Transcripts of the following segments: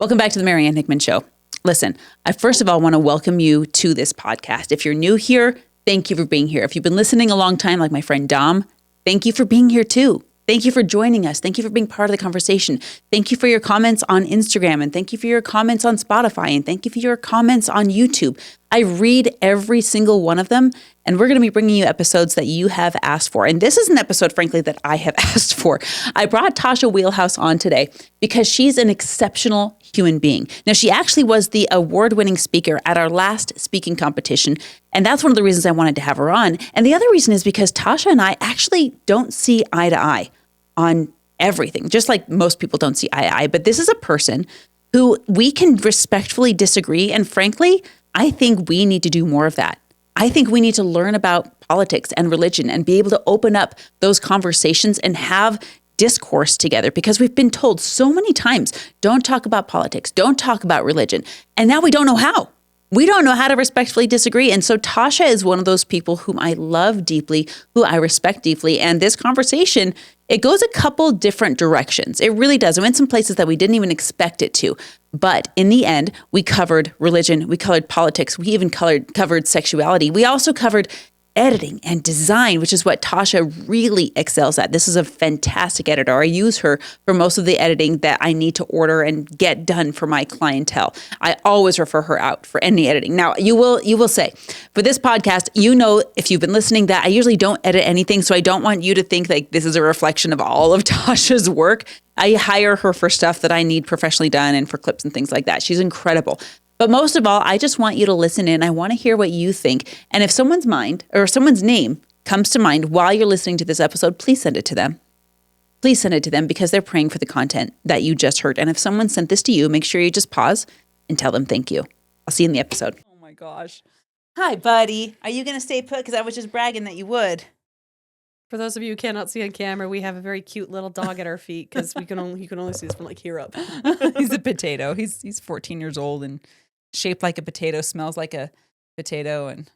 Welcome back to the Marianne Hickman Show. Listen, I first of all want to welcome you to this podcast. If you're new here, thank you for being here. If you've been listening a long time, like my friend Dom, thank you for being here too. Thank you for joining us. Thank you for being part of the conversation. Thank you for your comments on Instagram, and thank you for your comments on Spotify, and thank you for your comments on YouTube. I read every single one of them, and we're going to be bringing you episodes that you have asked for. And this is an episode, frankly, that I have asked for. I brought Tasha Wheelhouse on today because she's an exceptional human being. Now, she actually was the award-winning speaker at our last speaking competition, and that's one of the reasons I wanted to have her on. And the other reason is because Tasha and I actually don't see eye to eye on everything, just like most people don't see eye to eye. But this is a person who we can respectfully disagree. And frankly, I think we need to do more of that. I think we need to learn about politics and religion and be able to open up those conversations and have discourse together, because we've been told so many times, don't talk about politics, don't talk about religion. And now we don't know how. We don't know how to respectfully disagree. And so Tasha is one of those people whom I love deeply, who I respect deeply. And this conversation, it goes a couple different directions. It really does. It went some places that we didn't even expect it to. But in the end, we covered religion, we covered politics, we even covered sexuality. We also covered editing and design, which is what Tasha really excels at. This is a fantastic editor. I use her for most of the editing that I need to order and get done for my clientele. I always refer her out for any editing. Now, you will say, for this podcast, you know, if you've been listening, that I usually don't edit anything, so I don't want you to think like this is a reflection of all of Tasha's work. I hire her for stuff that I need professionally done and for clips and things like that. She's incredible. But most of all, I just want you to listen in. I want to hear what you think. And if someone's mind or someone's name comes to mind while you're listening to this episode, please send it to them. Please send it to them, because they're praying for the content that you just heard. And if someone sent this to you, make sure you just pause and tell them thank you. I'll see you in the episode. Oh my gosh. Hi, buddy. Are you going to stay put? Because I was just bragging that you would. For those of you who cannot see on camera, we have a very cute little dog at our feet, because you can only see this from like here up. He's a potato. He's 14 years old and shaped like a potato, smells like a potato, and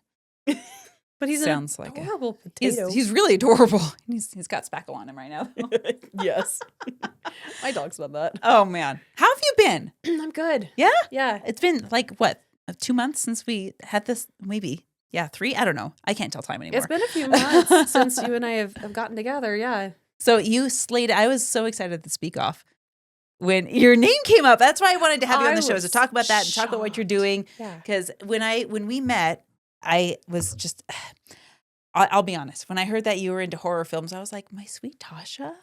but he's sounds an like adorable potato. He's really adorable. He's got spackle on him right now. Yes, my dog's love that. Oh man, how have you been? I'm good. Yeah, yeah. It's been like what, 2 months since we had this? Maybe. Yeah, 3? I don't know. I can't tell time anymore. It's been a few months since you and I have gotten together. Yeah. So you slated. I was so excited to speak off when your name came up. That's why I wanted to have you on the show, to talk about that and talk about what you're doing. Yeah. Because when we met, I was just, I'll be honest. When I heard that you were into horror films, I was like, my sweet Tasha,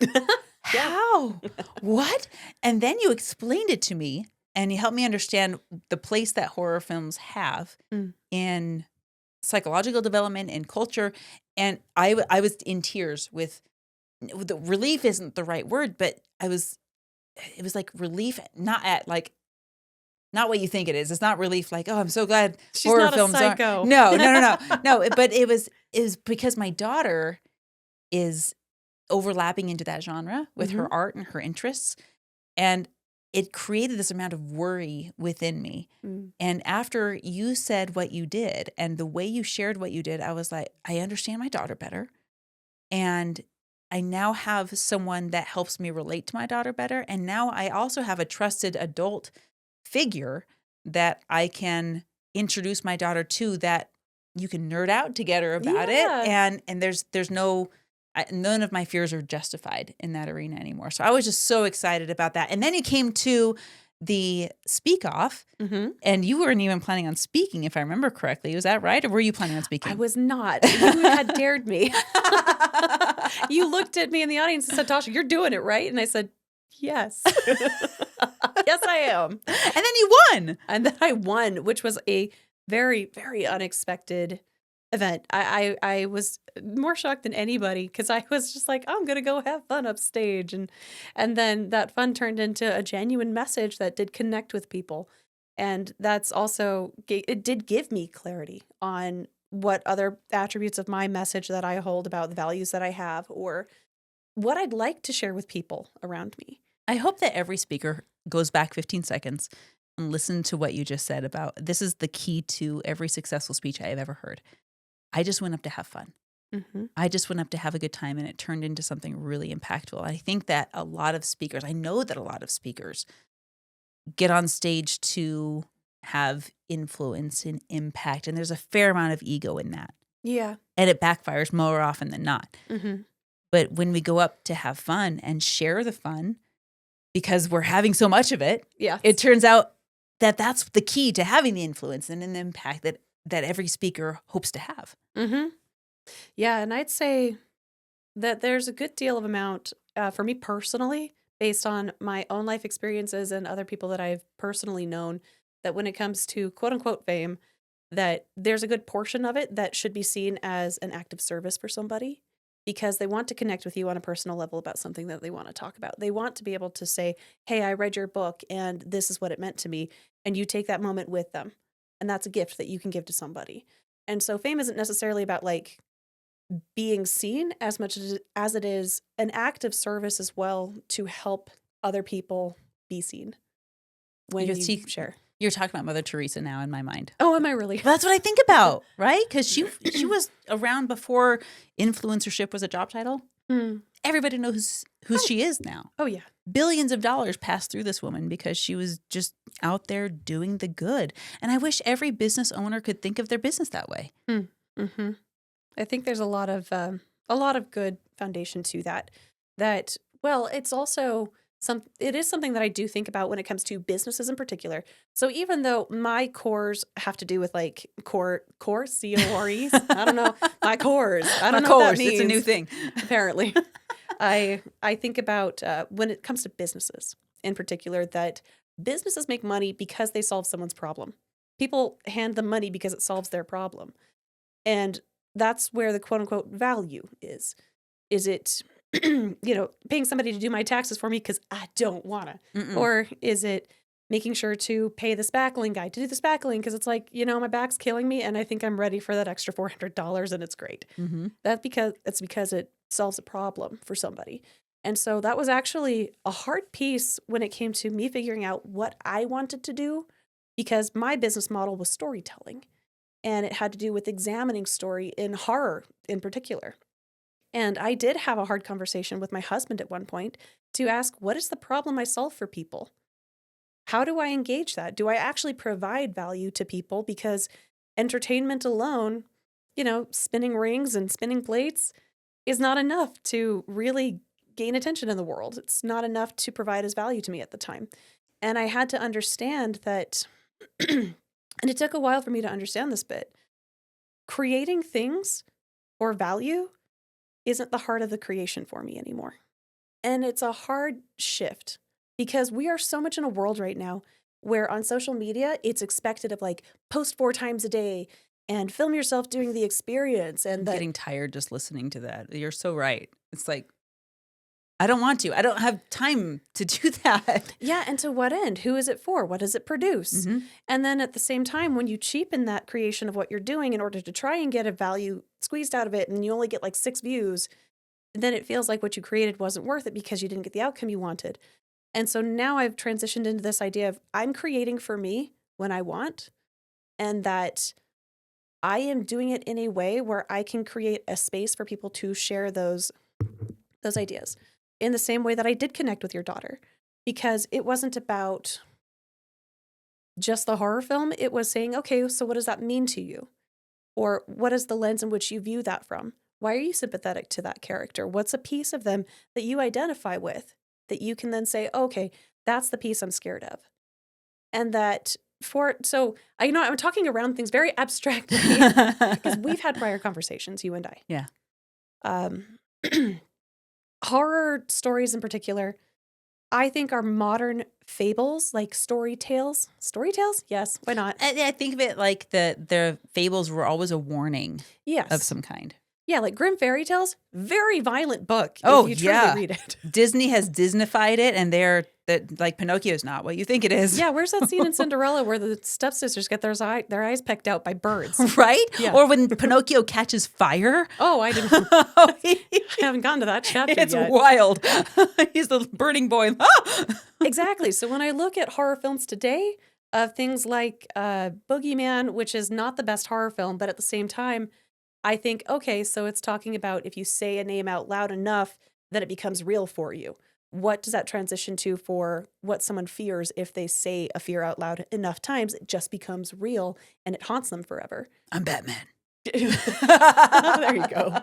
how? What? And then you explained it to me, and you helped me understand the place that horror films have in psychological development and culture. And I was in tears with the relief isn't the right word, but it was like relief, not what you think it is. It's not relief like, oh, I'm so glad she's horror not films a psycho. No. But it was because my daughter is overlapping into that genre with her art and her interests, and it created this amount of worry within me. And after you said what you did and the way you shared what you did, I was like, I understand my daughter better. And I now have someone that helps me relate to my daughter better. And now I also have a trusted adult figure that I can introduce my daughter to, that you can nerd out together about it. And there's none of my fears are justified in that arena anymore. So I was just so excited about that. And then you came to the speak off, and you weren't even planning on speaking, if I remember correctly. Was that right? Or were you planning on speaking? I was not. You had dared me. You looked at me in the audience and said, Tasha, you're doing it, right? And I said, yes. Yes, I am. And then you won. And then I won, which was a very, very unexpected event. I was more shocked than anybody, because I was just like, I'm gonna go have fun upstage, and then that fun turned into a genuine message that did connect with people, and that's also, it did give me clarity on what other attributes of my message that I hold about the values that I have, or what I'd like to share with people around me. I hope that every speaker goes back 15 seconds and listen to what you just said about, this is the key to every successful speech I have ever heard. I just went up to have fun. I just went up to have a good time, and it turned into something really impactful. I think that a lot of speakers, I know that a lot of speakers get on stage to have influence and impact. And there's a fair amount of ego in that. Yeah. And it backfires more often than not. Mm-hmm. But when we go up to have fun and share the fun, because we're having so much of it, Yeah. it turns out that that's the key to having the influence and an impact that every speaker hopes to have. Mm-hmm. Yeah, and I'd say that there's a good deal of amount for me personally, based on my own life experiences and other people that I've personally known, that when it comes to quote unquote fame, that there's a good portion of it that should be seen as an act of service for somebody because they want to connect with you on a personal level about something that they want to talk about. They want to be able to say, hey, I read your book and this is what it meant to me. And you take that moment with them. And that's a gift that you can give to somebody. And so fame isn't necessarily about like being seen as much as it is an act of service as well to help other people be seen when you share. You're talking about Mother Teresa now in my mind. Oh, am I really? Well, that's what I think about, right? Because she was around before influencership was a job title. Mm. Everybody knows who she is now. Oh, yeah. Billions of dollars passed through this woman because she was just out there doing the good. And I wish every business owner could think of their business that way. Mm-hmm. I think there's a lot of good foundation to that. That, well, it's also it is something that I do think about when it comes to businesses in particular. So even though my cores have to do with like core C-O-R-Es, I don't know, my cores. I don't know what that means. It's a new thing. Apparently. I think about when it comes to businesses in particular, that businesses make money because they solve someone's problem. People hand them money because it solves their problem. And that's where the quote unquote value is. Is it, paying somebody to do my taxes for me because I don't want to? Or is it making sure to pay the spackling guy to do the spackling because it's like, my back's killing me and I think I'm ready for that extra $400 and it's great. Mm-hmm. That's because it solves a problem for somebody. And so that was actually a hard piece when it came to me figuring out what I wanted to do, because my business model was storytelling. And it had to do with examining story in horror in particular. And I did have a hard conversation with my husband at one point to ask, what is the problem I solve for people? How do I engage that? Do I actually provide value to people? Because entertainment alone, spinning rings and spinning plates is not enough to really gain attention in the world. It's not enough to provide as value to me at the time. And I had to understand that, and it took a while for me to understand this bit, creating things or value isn't the heart of the creation for me anymore. And it's a hard shift because we are so much in a world right now where on social media, it's expected of like post 4 times a day and film yourself doing the experience. And I'm getting tired just listening to that. You're so right. It's like, I don't want to. I don't have time to do that. Yeah, and to what end? Who is it for? What does it produce? Mm-hmm. And then at the same time, when you cheapen that creation of what you're doing in order to try and get a value squeezed out of it, and you only get like 6 views, then it feels like what you created wasn't worth it because you didn't get the outcome you wanted. And so now I've transitioned into this idea of I'm creating for me when I want, and that I am doing it in a way where I can create a space for people to share those ideas. In the same way that I did connect with your daughter, because it wasn't about just the horror film. It was saying, okay, so what does that mean to you? Or what is the lens in which you view that from? Why are you sympathetic to that character? What's a piece of them that you identify with that you can then say, okay, that's the piece I'm scared of? And that I'm talking around things very abstractly because we've had prior conversations, you and I. Yeah. Horror stories in particular, I think are modern fables, like story tales. Story tales? Yes, why not? I think of it like the fables were always a warning of some kind. Yeah, like Grimm Fairy Tales, very violent book if you truly read it. Disney has Disneyfied it, and like Pinocchio's not what you think it is. Yeah, where's that scene in Cinderella where the stepsisters get their eyes pecked out by birds? Right? Yeah. Or when Pinocchio catches fire. Oh, I didn't. I haven't gone to that chapter yet. It's wild. He's the burning boy. Exactly. So when I look at horror films today, of things like Boogeyman, which is not the best horror film, but at the same time, I think, okay, so it's talking about if you say a name out loud enough, then it becomes real for you. what does that transition to for what someone fears if they say a fear out loud enough times, it just becomes real and it haunts them forever. I'm Batman. There you go.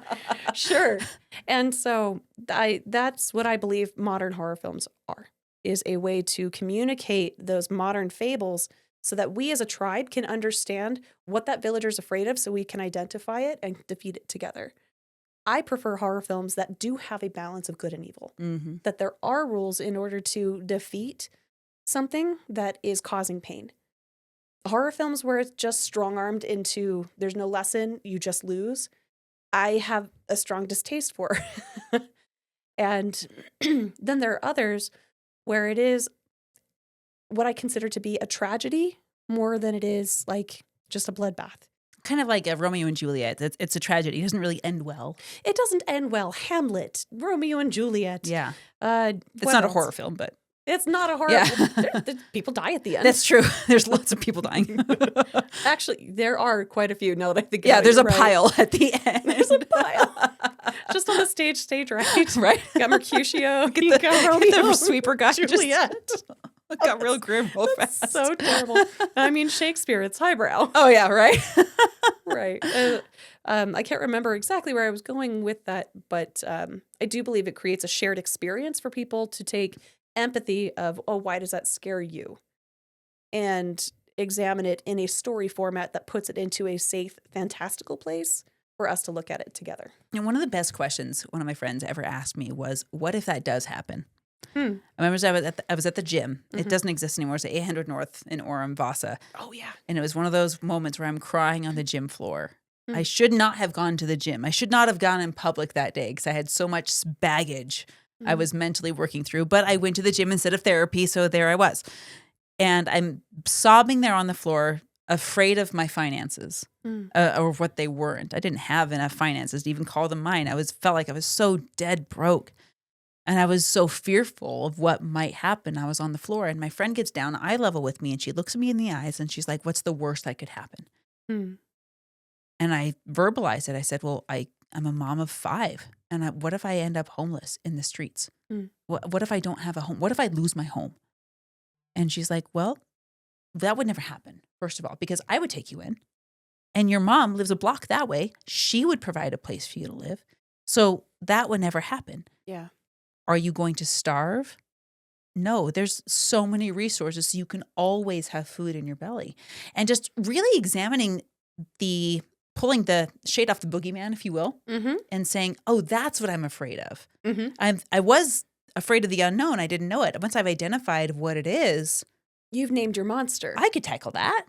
Sure. And so that's what I believe modern horror films are, is a way to communicate those modern fables so that we as a tribe can understand what that villager's afraid of so we can identify it and defeat it together. I prefer horror films that do have a balance of good and evil, that there are rules in order to defeat something that is causing pain. Horror films where it's just strong-armed into there's no lesson, you just lose, I have a strong distaste for. And then there are others where it is what I consider to be a tragedy more than it is like just a bloodbath. Kind of like a Romeo and Juliet. It's a tragedy. It doesn't really end well. It doesn't end well. Hamlet, Romeo and Juliet. Yeah. It's not a horror film, but. It's not a horror. Yeah. People die at the end. That's true. There's lots of people dying. Actually, there are quite a few. Now that I think yeah, about it, there's a right. pile at the end. There's a pile. Just on the stage right? Right. You got Mercutio. Get You the, got Romeo. get the sweeper guy. Juliet. It got real grim real That's fast. so terrible. I mean, Shakespeare, it's highbrow. Oh, yeah, right? Right. I can't remember exactly where I was going with that, but I do believe it creates a shared experience for people to take empathy of, oh, why does that scare you? And examine it in a story format that puts it into a safe, fantastical place for us to look at it together. And one of the best questions one of my friends ever asked me was, what if that does happen? I remember I was at the gym. It doesn't exist anymore. It's at 800 North in Orem, Vasa. Oh, yeah. And it was one of those moments where I'm crying on the gym floor. I should not have gone to the gym. I should not have gone in public that day because I had so much baggage I was mentally working through. But I went to the gym instead of therapy, so there I was. And I'm sobbing there on the floor, afraid of my finances or what they weren't. I didn't have enough finances to even call them mine. Felt like I was so dead broke. And I was so fearful of what might happen. I was on the floor and my friend gets down, eye level with me, and she looks me in the eyes and she's like, what's the worst that could happen? And I verbalized it. I said, well, I'm a mom of 5. And what if I end up homeless in the streets? What if I don't have a home? What if I lose my home? And she's like, well, that would never happen, first of all, because I would take you in. And your mom lives a block that way. She would provide a place for you to live. So that would never happen. Yeah. Are you going to starve? No, there's so many resources. So you can always have food in your belly. And just really examining pulling the shade off the boogeyman, if you will, and saying, oh, that's what I'm afraid of. I was afraid of the unknown. I didn't know it. Once I've identified what it is. You've named your monster. I could tackle that,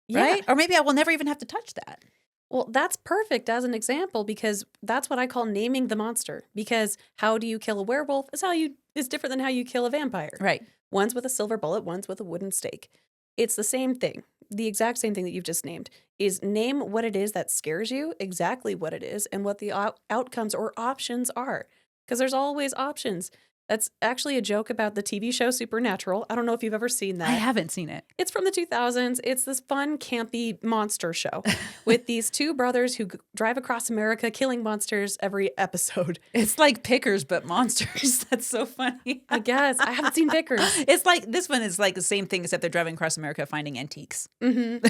Yeah. right? Or maybe I will never even have to touch that. Well, that's perfect as an example because that's what I call naming the monster. Because how do you kill a werewolf is different than how you kill a vampire. Right. One's with a silver bullet, one's with a wooden stake. It's the same thing. The exact same thing that you've just named is name what it is that scares you, exactly what it is, and what the outcomes or options are. Because there's always options. That's actually a joke about the TV show Supernatural. I don't know if you've ever seen that. I haven't seen it. It's from the 2000s. It's this fun, campy monster show with these 2 brothers who drive across America killing monsters every episode. It's like Pickers, but monsters. That's so funny. I guess. I haven't seen Vickers. It's like, this one is like the same thing, except they're driving across America finding antiques. Little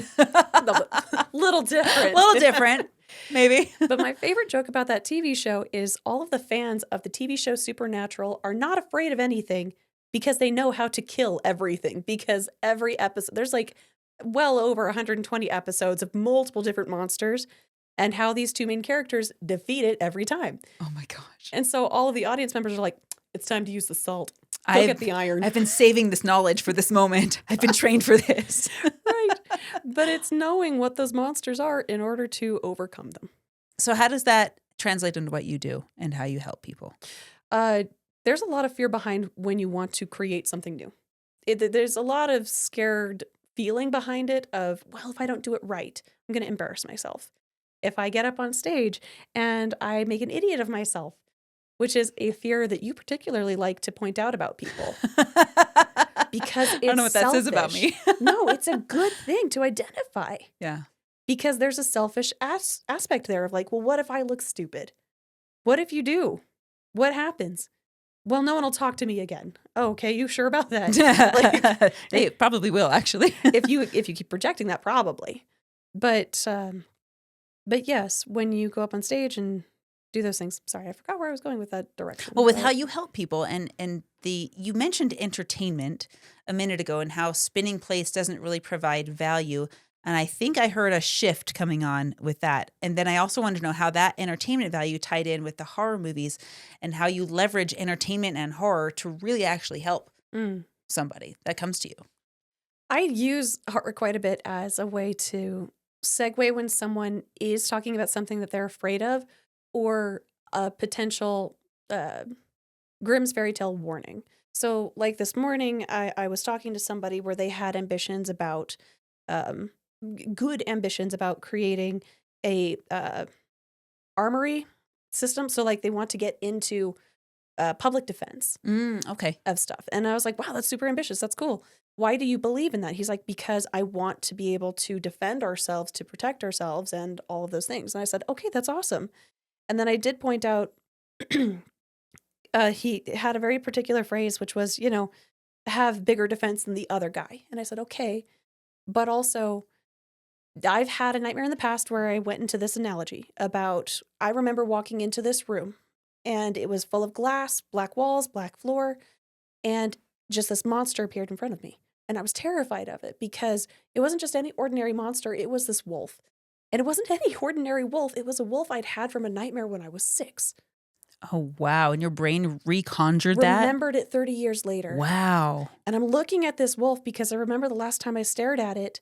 different. Little different, maybe. But my favorite joke about that TV show is all of the fans of the TV show Supernatural are not afraid of anything because they know how to kill everything. Because every episode, there's like well over 120 episodes of multiple different monsters and how these 2 main characters defeat it every time. Oh my gosh. And so all of the audience members are like, it's time to use the salt. Go get the iron. I've been saving this knowledge for this moment. I've been trained for this. Right. But it's knowing what those monsters are in order to overcome them. So how does that translate into what you do and how you help people? There's a lot of fear behind when you want to create something new. There's a lot of scared feeling behind it of, well, if I don't do it right, I'm going to embarrass myself. If I get up on stage and I make an idiot of myself, which is a fear that you particularly like to point out about people. Because it's I don't know what that says about me. No, it's a good thing to identify. Yeah. Because there's a selfish aspect there of like, well, what if I look stupid? What if you do? What happens? well, no one will talk to me again. Oh, okay, you sure about that? Like, They probably will, actually. if you keep projecting that, probably. But yes, when you go up on stage and do those things. Sorry, I forgot where I was going with that direction. Well, with but- how you help people and you mentioned entertainment a minute ago and how spinning plates doesn't really provide value. And I think I heard a shift coming on with that. And then I also wanted to know how that entertainment value tied in with the horror movies and how you leverage entertainment and horror to really actually help somebody that comes to you. I use horror quite a bit as a way to segue when someone is talking about something that they're afraid of or a potential Grimm's fairy tale warning. So like this morning, I was talking to somebody where they had ambitions about, good ambitions about creating a armory system. So like they want to get into public defense Okay. of stuff. And I was like, wow, that's super ambitious. That's cool. Why do you believe in that? He's like, because I want to be able to defend ourselves, to protect ourselves, and all of those things. And I said, okay, that's awesome. And then I did point out, he had a very particular phrase, which was, have bigger defense than the other guy. And I said, okay, but also I've had a nightmare in the past where I went into this analogy about, I remember walking into this room and it was full of glass, black walls, black floor, and just this monster appeared in front of me. And I was terrified of it because it wasn't just any ordinary monster. It was this wolf. And it wasn't any ordinary wolf. It was a wolf I'd had from a nightmare when I was 6. Oh, wow. And your brain reconjured that? Remembered it 30 years later. Wow. And I'm looking at this wolf because I remember the last time I stared at it,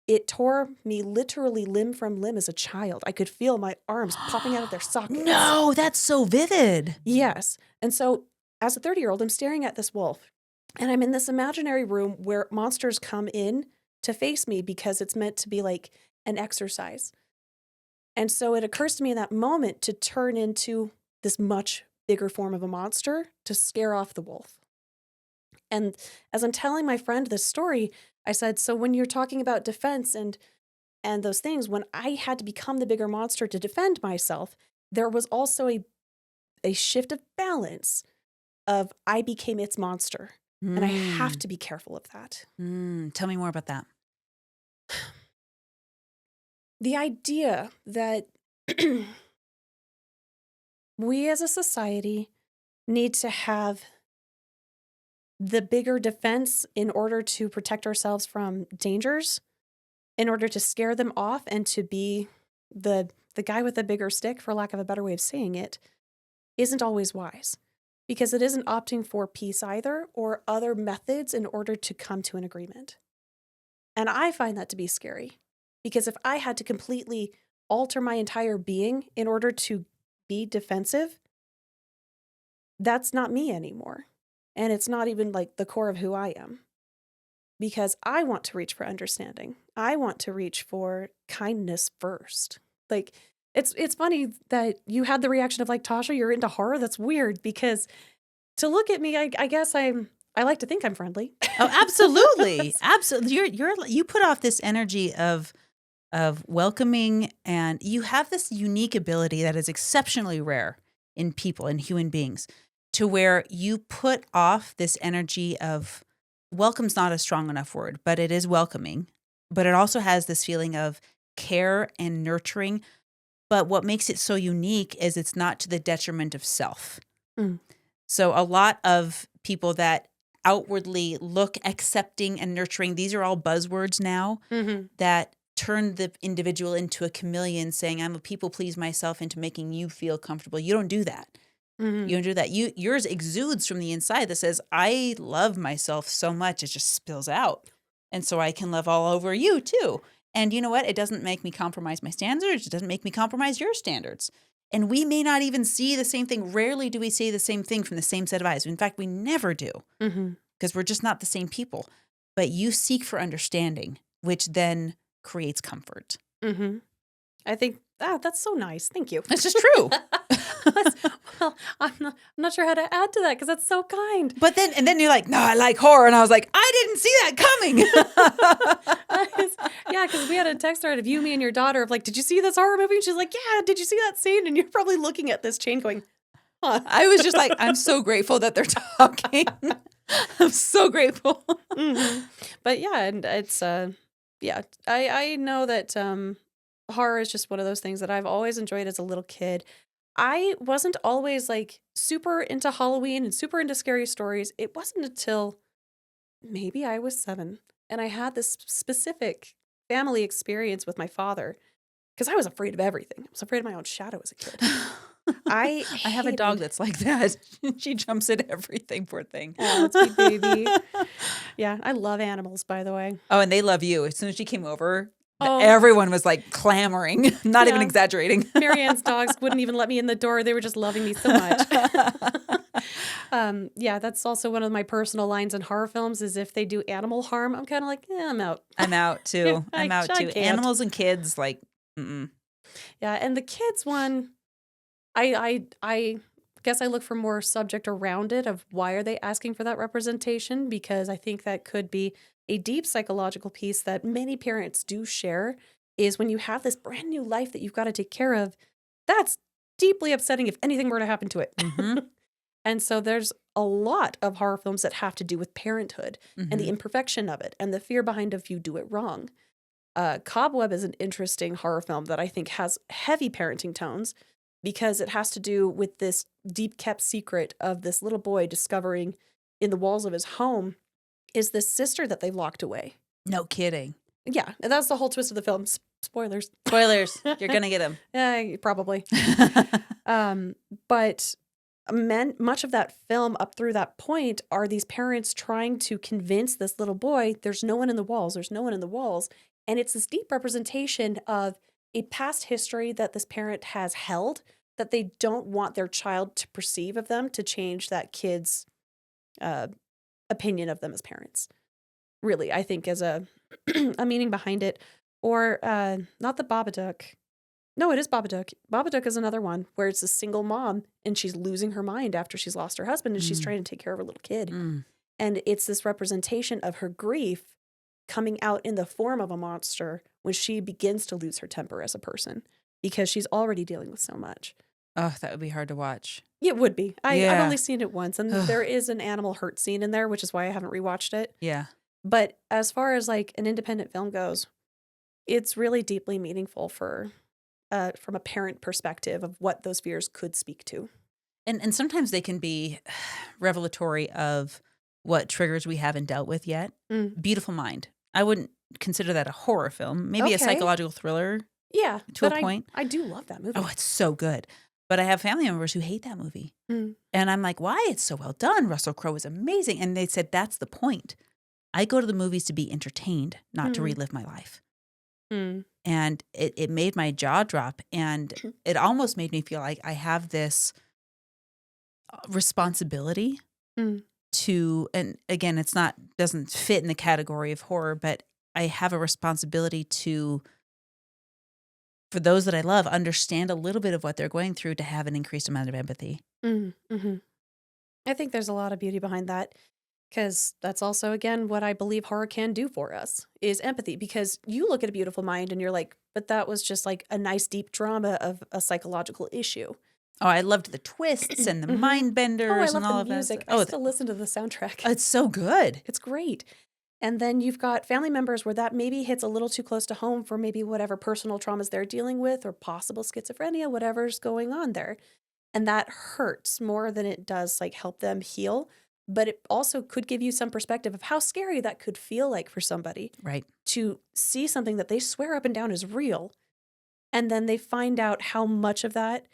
it tore me literally limb from limb as a child. I could feel my arms popping out of their sockets. No, that's so vivid. Yes. And so as a 30-year-old, I'm staring at this wolf. And I'm in this imaginary room where monsters come in to face me because it's meant to be like an exercise. And so it occurs to me in that moment to turn into this much bigger form of a monster to scare off the wolf. And as I'm telling my friend this story, I said, so when you're talking about defense and those things, when I had to become the bigger monster to defend myself, there was also a shift of balance of I became its monster. And I have to be careful of that. Tell me more about that. The idea that we as a society need to have the bigger defense in order to protect ourselves from dangers, in order to scare them off and to be the guy with the bigger stick, for lack of a better way of saying it, isn't always wise. Because it isn't opting for peace either or other methods in order to come to an agreement. And I find that to be scary. Because if I had to completely alter my entire being in order to be defensive, that's not me anymore. And it's not even like the core of who I am. Because I want to reach for understanding. I want to reach for kindness first. Like, it's funny that you had the reaction of like, Tasha, you're into horror. That's weird because to look at me, I guess I like to think I'm friendly. Oh, absolutely. Absolutely. You put off this energy of welcoming, and you have this unique ability that is exceptionally rare in people and human beings, to where you put off this energy of welcome's not a strong enough word, but it is welcoming, but it also has this feeling of care and nurturing. But what makes it so unique is it's not to the detriment of self. So a lot of people that outwardly look accepting and nurturing, these are all buzzwords now that turn the individual into a chameleon, saying, I'm a people please myself, into making you feel comfortable. You don't do that. You don't do that. Yours exudes from the inside that says, I love myself so much, it just spills out. And so I can love all over you too. And you know what? It doesn't make me compromise my standards. It doesn't make me compromise your standards. And we may not even see the same thing. Rarely do we see the same thing from the same set of eyes. In fact, we never do, because we're just not the same people. But you seek for understanding, which then creates comfort. I think, that's so nice. Thank you. It's just true. Well, I'm not sure how to add to that because that's so kind. But then you're like, no, I like horror. And I was like, I didn't see that coming. Yeah, because we had a text thread of you, me, and your daughter of like, did you see this horror movie? And she's like, yeah, did you see that scene? And you're probably looking at this chain going, I was just like, I'm so grateful that they're talking. I'm so grateful. But yeah, and it's yeah, I know that horror is just one of those things that I've always enjoyed as a little kid. I wasn't always like super into Halloween and super into scary stories. It wasn't until maybe I was 7 and I had this specific family experience with my father because I was afraid of everything. I was afraid of my own shadow as a kid. I have a dog that's like that. She jumps at everything, poor thing. Oh, sweet baby. Yeah, I love animals, by the way. Oh, and they love you. As soon as she came over, Oh. everyone was like clamoring, not even Yeah. exaggerating. Marianne's dogs wouldn't even let me in the door. They were just loving me so much. Yeah, that's also one of my personal lines in horror films is if they do animal harm, I'm kind of like, I'm out. I'm out too. Yeah, I'm out I too. can't. Animals and kids, like, Yeah, and the kids one, I guess I look for more subject around it of why are they asking for that representation, because I think that could be a deep psychological piece that many parents do share is when you have this brand new life that you've got to take care of, that's deeply upsetting if anything were to happen to it. And so there's a lot of horror films that have to do with parenthood and the imperfection of it and the fear behind if you do it wrong. Cobweb is an interesting horror film that I think has heavy parenting tones because it has to do with this deep kept secret of this little boy discovering in the walls of his home is this sister that they've locked away. No kidding. Yeah, and that's the whole twist of the film. Spoilers. Spoilers. You're going to get them. Yeah, probably. But much of that film up through that point are these parents trying to convince this little boy, there's no one in the walls, there's no one in the walls. And it's this deep representation of a past history that this parent has held that they don't want their child to perceive of them to change that kid's opinion of them as parents. Really, I think as a meaning behind it. Or not the Babadook. No, it is Babadook. Babadook is another one where it's a single mom and she's losing her mind after she's lost her husband and she's trying to take care of her little kid. And it's this representation of her grief coming out in the form of a monster when she begins to lose her temper as a person because she's already dealing with so much. Oh, that would be hard to watch. It would be. I've only seen it once, and there is an animal hurt scene in there, which is why I haven't rewatched it. Yeah. But as far as like an independent film goes, it's really deeply meaningful for from a parent perspective of what those fears could speak to. And sometimes they can be revelatory of what triggers we haven't dealt with yet. Beautiful Mind. I wouldn't consider that a horror film. Maybe a psychological thriller. Yeah. To a point. I do love that movie. Oh, it's so good. But I have family members who hate that movie. And I'm like, why? It's so well done. Russell Crowe is amazing. And they said, that's the point. I go to the movies to be entertained, not to relive my life. And it made my jaw drop. And it almost made me feel like I have this responsibility to, and again, it's not, doesn't fit in the category of horror, but I have a responsibility to, for those that I love, understand a little bit of what they're going through to have an increased amount of empathy. I think there's a lot of beauty behind that. Because that's also, again, what I believe horror can do for us is empathy. Because you look at A Beautiful Mind and you're like, but that was just like a nice deep drama of a psychological issue. Oh, I loved the twists and the mind benders and all of that. Music. I still listen to the soundtrack. It's so good. It's great. And then you've got family members where that maybe hits a little too close to home for maybe whatever personal traumas they're dealing with or possible schizophrenia, whatever's going on there. And that hurts more than it does like help them heal. But it also could give you some perspective of how scary that could feel like for somebody. Right. To see something that they swear up and down is real. And then they find out how much of that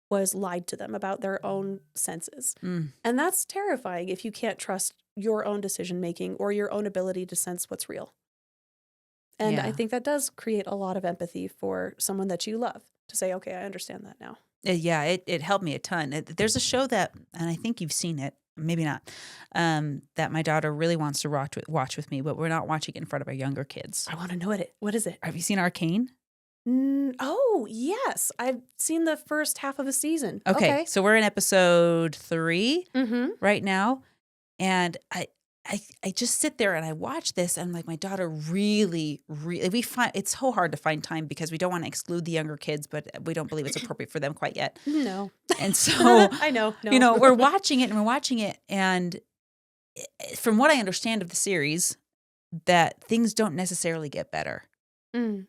was lied to them about their own senses. And that's terrifying if you can't trust your own decision making or your own ability to sense what's real. And I think that does create a lot of empathy for someone that you love to say, okay, I understand that now. Yeah, it helped me a ton. There's a show that, and I think you've seen it, maybe not, that my daughter really wants to watch with me, but we're not watching it in front of our younger kids. I want to know it. What is it? Have you seen Arcane? Oh, yes. I've seen the first half of a season. Okay. So we're in episode 3 right now. And I just sit there and I watch this and like my daughter really, we find it's so hard to find time because we don't want to exclude the younger kids, but we don't believe it's appropriate for them quite yet. No. And so, I know. No. we're watching it and from what I understand of the series, that things don't necessarily get better. Mm.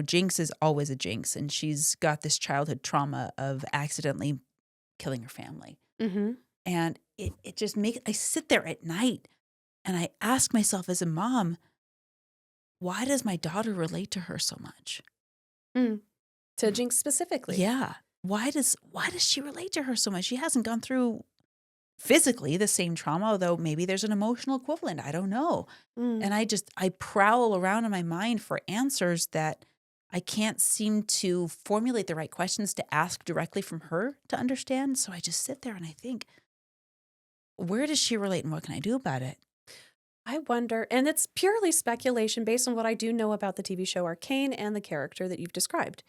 Jinx is always a Jinx, and she's got this childhood trauma of accidentally killing her family. Mm-hmm. And it just I sit there at night and I ask myself as a mom, why does my daughter relate to her so much? To Jinx specifically. Yeah. Why does she relate to her so much? She hasn't gone through physically the same trauma, although maybe there's an emotional equivalent. I don't know. And I prowl around in my mind for answers that I can't seem to formulate the right questions to ask directly from her to understand. So I just sit there and I think, where does she relate and what can I do about it? I wonder, and it's purely speculation based on what I do know about the TV show Arcane and the character that you've described,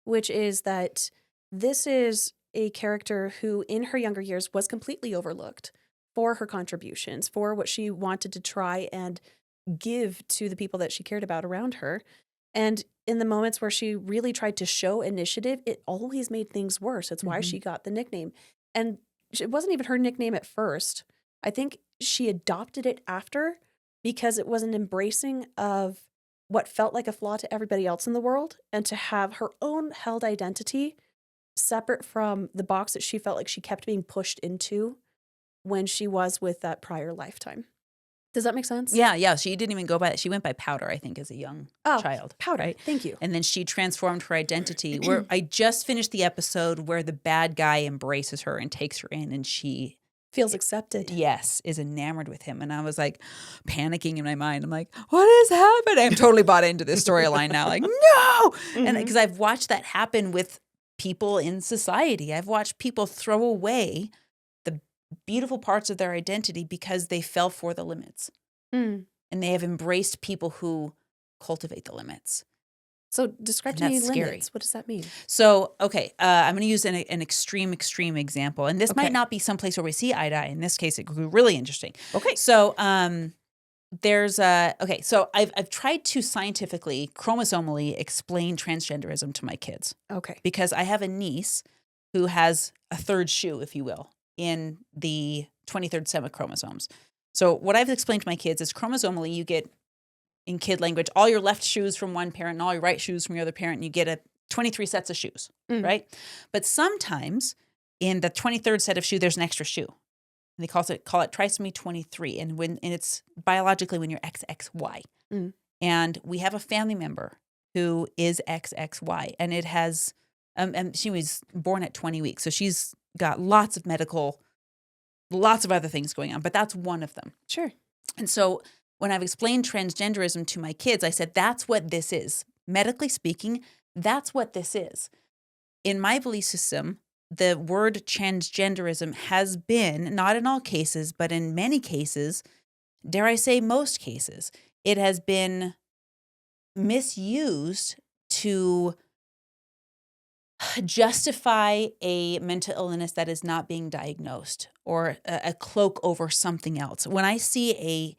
which is that this is a character who in her younger years was completely overlooked for her contributions, for what she wanted to try and give to the people that she cared about around her. And in the moments where she really tried to show initiative, it always made things worse. It's why she got the nickname. And it wasn't even her nickname at first. I think she adopted it after because it was an embracing of what felt like a flaw to everybody else in the world, and to have her own held identity separate from the box that she felt like she kept being pushed into when she was with that prior lifetime. Does that make sense? Yeah. She didn't even go by that. She went by Powder, I think, as a young child. Powder. Right? Thank you. And then she transformed her identity. Where I just finished the episode where the bad guy embraces her and takes her in, and she feels accepted. Yes, is enamored with him. And I was like panicking in my mind. I'm like, what is happening? I'm totally bought into this storyline now. Like, no! And because I've watched that happen with people in society. I've watched people throw away the beautiful parts of their identity because they fell for the limits. And they have embraced people who cultivate the limits. So describe to me limits. Scary. What does that mean? So, okay, I'm going to use an extreme example. And this might not be someplace where we see eye to eye. In this case, it could be really interesting. Okay. So so I've tried to scientifically, chromosomally explain transgenderism to my kids. Okay. Because I have a niece who has a third shoe, if you will, in the 23rd set of chromosomes. So what I've explained to my kids is chromosomally, you get, in kid language, all your left shoes from one parent and all your right shoes from your other parent, and you get 23 sets of shoes, right? But sometimes in the 23rd set of shoe, there's an extra shoe. And they call it trisomy 23. And it's biologically when you're XXY. And we have a family member who is XXY, and it has, and she was born at 20 weeks. So she's got lots of other things going on, but that's one of them. Sure. And so when I've explained transgenderism to my kids, I said, that's what this is. Medically speaking, that's what this is. In my belief system, the word transgenderism has been, not in all cases, but in many cases, dare I say most cases, it has been misused to justify a mental illness that is not being diagnosed, or a cloak over something else. When I see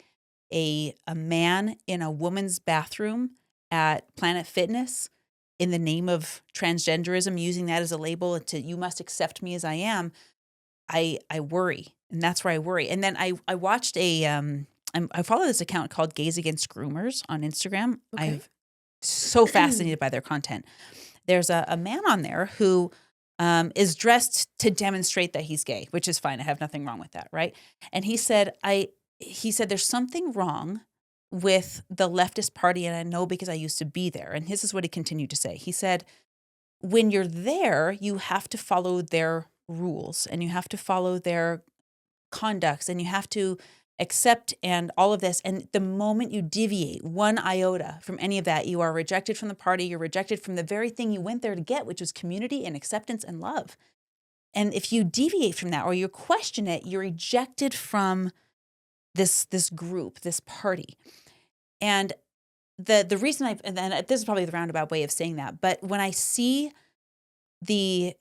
a man in a woman's bathroom at Planet Fitness in the name of transgenderism, using that as a label to, you must accept me as I am, I worry. And that's where I worry. And then I watched I follow this account called Gays Against Groomers on Instagram. Okay. I'm so fascinated by their content. There's a man on there who is dressed to demonstrate that he's gay, which is fine. I have nothing wrong with that, right? And he said, there's something wrong with the leftist party, and I know because I used to be there. And this is what he continued to say. He said, when you're there, you have to follow their rules, and you have to follow their conducts, and you have to accept and all of this. And the moment you deviate one iota from any of that, you are rejected from the party. You're rejected from the very thing you went there to get, which was community and acceptance and love. And if you deviate from that or you question it, you're ejected from this group, this party. And the reason and this is probably the roundabout way of saying that, but when I see the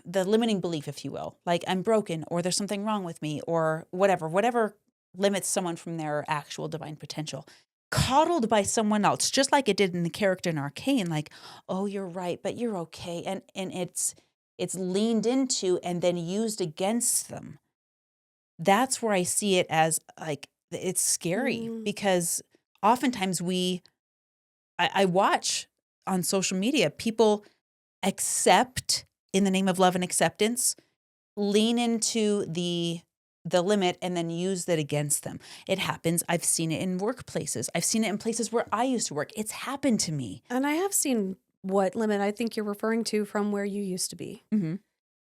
limiting belief, if you will, like I'm broken or there's something wrong with me or whatever limits someone from their actual divine potential, coddled by someone else, just like it did in the character in Arcane, like, oh, you're right, but you're okay. And it's leaned into and then used against them. That's where I see it as like, it's scary because oftentimes I watch on social media, people accept in the name of love and acceptance, lean into the limit and then use that against them. It happens. I've seen it in workplaces. I've seen it in places where I used to work. It's happened to me. And I have seen what limit I think you're referring to from where you used to be. Mm-hmm.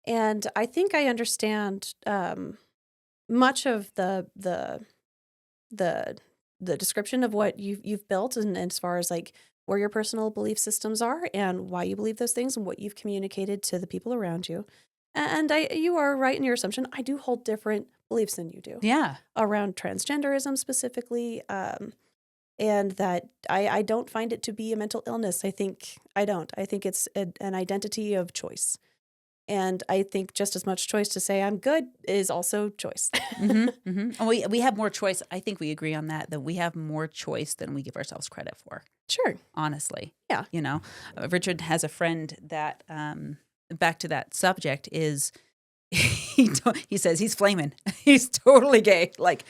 And I think I understand much of the description of what you've built, and as far as like where your personal belief systems are and why you believe those things and what you've communicated to the people around you. And you are right in your assumption. I do hold different beliefs than you do. Yeah. Around transgenderism specifically. And that I don't find it to be a mental illness. I think it's an identity of choice. And I think just as much choice to say I'm good is also choice. Mm-hmm, mm-hmm. And we have more choice. I think we agree on that we have more choice than we give ourselves credit for. Sure. Honestly. Yeah. You know, Richard has a friend that, back to that subject, is he says he's flaming. He's totally gay, like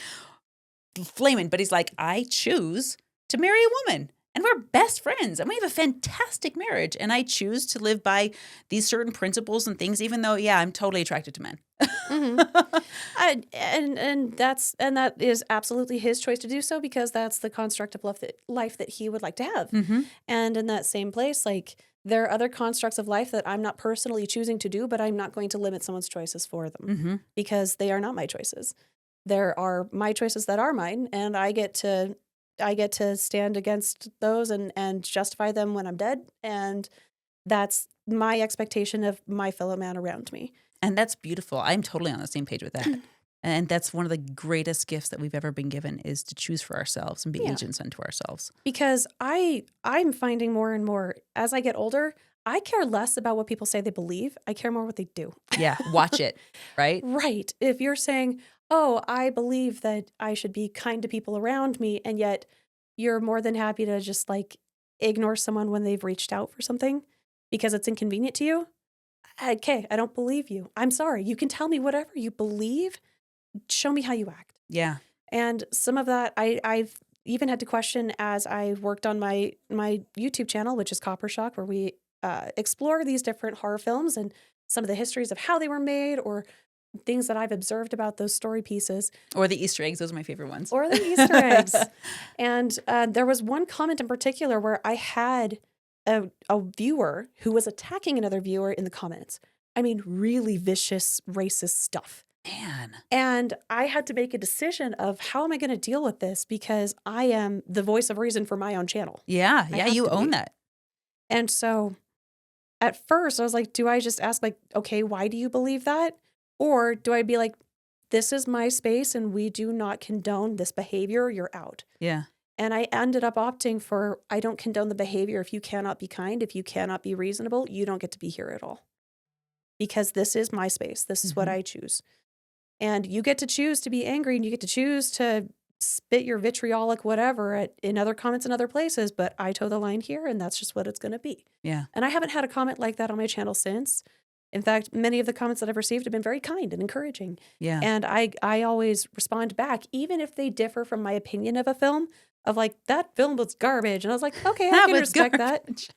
flaming. But he's like, I choose to marry a woman. And we're best friends, and we have a fantastic marriage. And I choose to live by these certain principles and things, even though, yeah, I'm totally attracted to men. Mm-hmm. And that is absolutely his choice to do so, because that's the construct of life that he would like to have. Mm-hmm. And in that same place, like, there are other constructs of life that I'm not personally choosing to do, but I'm not going to limit someone's choices for them because they are not my choices. There are my choices that are mine, and I get to stand against those and justify them when I'm dead. And that's my expectation of my fellow man around me. And that's beautiful. I'm totally on the same page with that. And that's one of the greatest gifts that we've ever been given, is to choose for ourselves and be agents unto ourselves. Because I'm finding more and more as I get older, I care less about what people say they believe. I care more what they do. Yeah, watch it, right? Right. If you're saying, oh, I believe that I should be kind to people around me, and yet you're more than happy to just like ignore someone when they've reached out for something because it's inconvenient to you. Okay, I don't believe you. I'm sorry. You can tell me whatever you believe. Show me how you act. Yeah. And some of that I've even had to question as I worked on my YouTube channel, which is Copper Shock, where we explore these different horror films and some of the histories of how they were made, or things that I've observed about those story pieces. Or the Easter eggs. Those are my favorite ones. Or the Easter eggs. And there was one comment in particular where I had a viewer who was attacking another viewer in the comments. I mean, really vicious, racist stuff. Man. And I had to make a decision of how am I going to deal with this, because I am the voice of reason for my own channel. Yeah. Yeah. You own that. And so at first I was like, do I just ask like, okay, why do you believe that? Or do I be like, this is my space and we do not condone this behavior, you're out. Yeah. And I ended up opting for, I don't condone the behavior. If you cannot be kind, if you cannot be reasonable, you don't get to be here at all. Because this is my space. This is what I choose. And you get to choose to be angry, and you get to choose to spit your vitriolic whatever in other comments in other places, but I toe the line here, and that's just what it's going to be. Yeah. And I haven't had a comment like that on my channel since. In fact, many of the comments that I've received have been very kind and encouraging. Yeah. And I always respond back, even if they differ from my opinion of a film, of like, that film was garbage. And I was like, okay, I can respect that.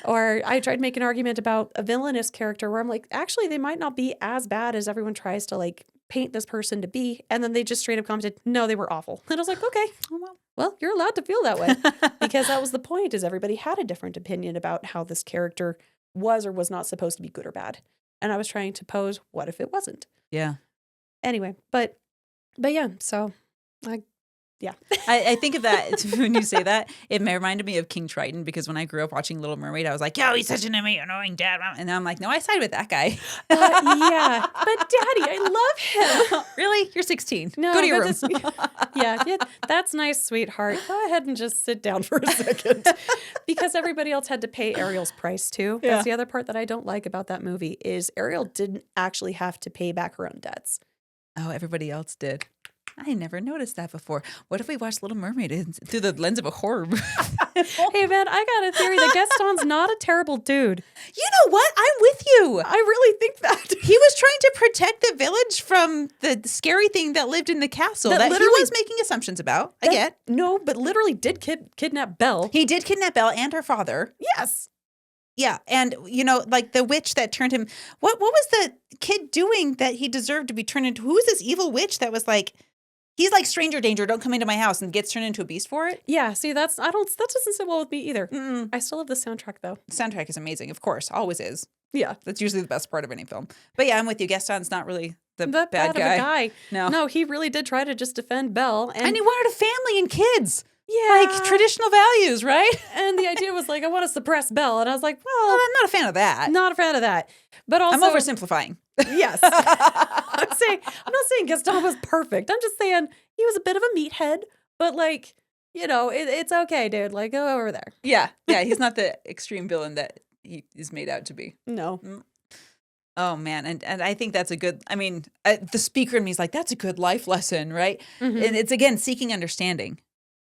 Or I tried to make an argument about a villainous character where I'm like, actually, they might not be as bad as everyone tries to like paint this person to be. And then they just straight up commented, no, they were awful. And I was like, okay, well, you're allowed to feel that way. Because that was the point, is everybody had a different opinion about how this character was or was not supposed to be good or bad. And I was trying to pose, what if it wasn't? Yeah. Anyway, but yeah, so yeah. I think of that when you say that. It reminded me of King Triton, because when I grew up watching Little Mermaid, I was like, yo, he's such an annoying dad. And now I'm like, no, I side with that guy. Yeah, but Daddy, I love him. Really? You're 16. No, go to your room. Yeah, that's nice, sweetheart. Go ahead and just sit down for a second. Because everybody else had to pay Ariel's price too. Yeah. That's the other part that I don't like about that movie, is Ariel didn't actually have to pay back her own debts. Oh, everybody else did. I never noticed that before. What if we watched Little Mermaid through the lens of a horror movie? Hey, man, I got a theory that Gaston's not a terrible dude. You know what? I'm with you. I really think that. He was trying to protect the village from the scary thing that lived in the castle that he was making assumptions about. I get. No, but literally did kidnap Belle. He did kidnap Belle and her father. Yes. Yeah, and like the witch that turned him. What was the kid doing that he deserved to be turned into? Who is this evil witch that was like, he's like stranger danger, don't come into my house, and gets turned into a beast for it? Yeah, see, that doesn't sit well with me either. Mm-mm. I still love the soundtrack though. The soundtrack is amazing, of course, always is. Yeah, That's usually the best part of any film. But yeah, I'm with you. Gaston's not really the bad of a guy. No, No, he really did try to just defend Belle, and he wanted a family and kids. yeah, Like traditional values, right? And the idea was like, I want to suppress Belle, and I was like, Well, well, I'm not a fan of that. not a fan of that. But also, I'm oversimplifying. yes, I'm not saying Gaston was perfect. I'm just saying he was a bit of a meathead, but like, it's okay, dude. Like, go over there. Yeah, he's not the extreme villain that he is made out to be. No. Oh man, and I think that's a good. I mean, the speaker in me is like, that's a good life lesson, right? Mhm. And it's again seeking understanding.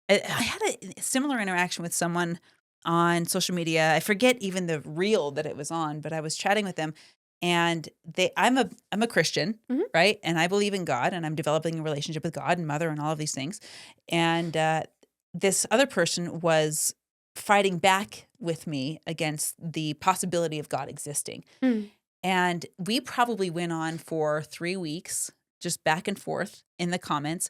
I had a similar interaction with someone on social media. I forget even the reel that it was on, but I was chatting with them, and I'm a Christian, Mhm. right? And I believe in God, and I'm developing a relationship with God and Mother and all of these things. And this other person was fighting back with me against the possibility of God existing. Mm. And we probably went on for 3 weeks, just back and forth in the comments.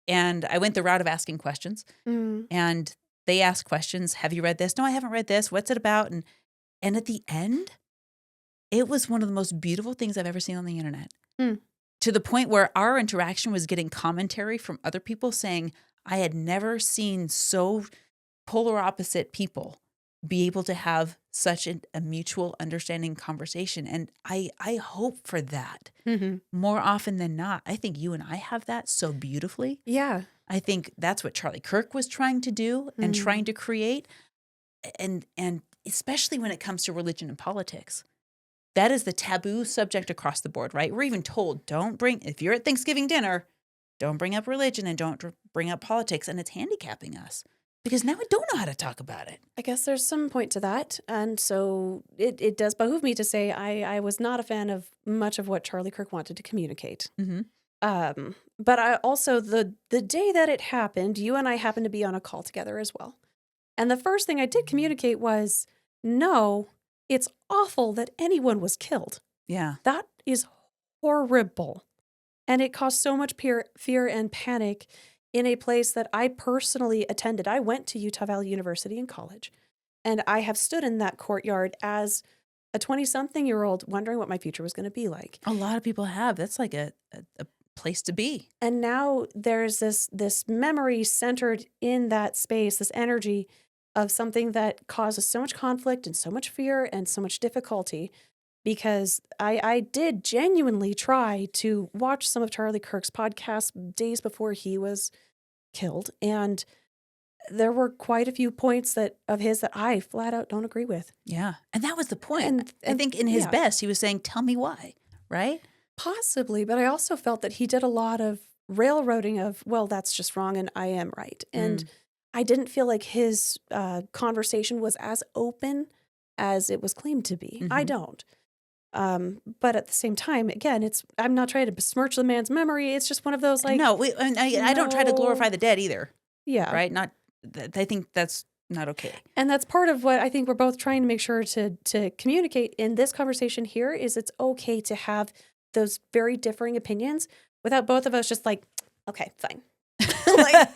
And I went the route of asking questions. Mm. And they asked questions. Have you read this? No, I haven't read this. What's it about? And at the end, it was one of the most beautiful things I've ever seen on the internet. Mm. To the point where our interaction was getting commentary from other people saying, I had never seen polar opposite people be able to have such a mutual understanding conversation. And I hope for that Mhm. more often than not. I think you and I have that so beautifully. Yeah. I think that's what Charlie Kirk was trying to do and trying to create. And especially when it comes to religion and politics. That is the taboo subject across the board, right? We're even told, if you're at Thanksgiving dinner, don't bring up religion and don't bring up politics. And it's handicapping us because now we don't know how to talk about it. I guess there's some point to that. And so it does behoove me to say I was not a fan of much of what Charlie Kirk wanted to communicate. Mm-hmm. But I also, the day that it happened, you and I happened to be on a call together as well. And the first thing I did communicate was, no, it's awful that anyone was killed. Yeah. That is horrible. And it caused so much fear and panic in a place that I personally attended. I went to Utah Valley University in college, and I have stood in that courtyard as a 20-something-year-old wondering what my future was going to be like. A lot of people have. That's like a place to be. And now there's this memory centered in that space, this energy of something that causes so much conflict and so much fear and so much difficulty, because I did genuinely try to watch some of Charlie Kirk's podcasts days before he was killed, and there were quite a few points of his that I flat out don't agree with. Yeah. And that was the point. And I think in his yeah. best, he was saying, tell me why, right? Possibly, but I also felt that he did a lot of railroading of, well, that's just wrong and I am right. And I didn't feel like his conversation was as open as it was claimed to be. I don't. But at the same time, again, I'm not trying to besmirch the man's memory. It's just one of those like, no, I don't try to glorify the dead either. Yeah. Right? I think that's not okay. And that's part of what I think we're both trying to make sure to communicate in this conversation here is it's okay to have those very differing opinions without both of us just like, okay, fine. Like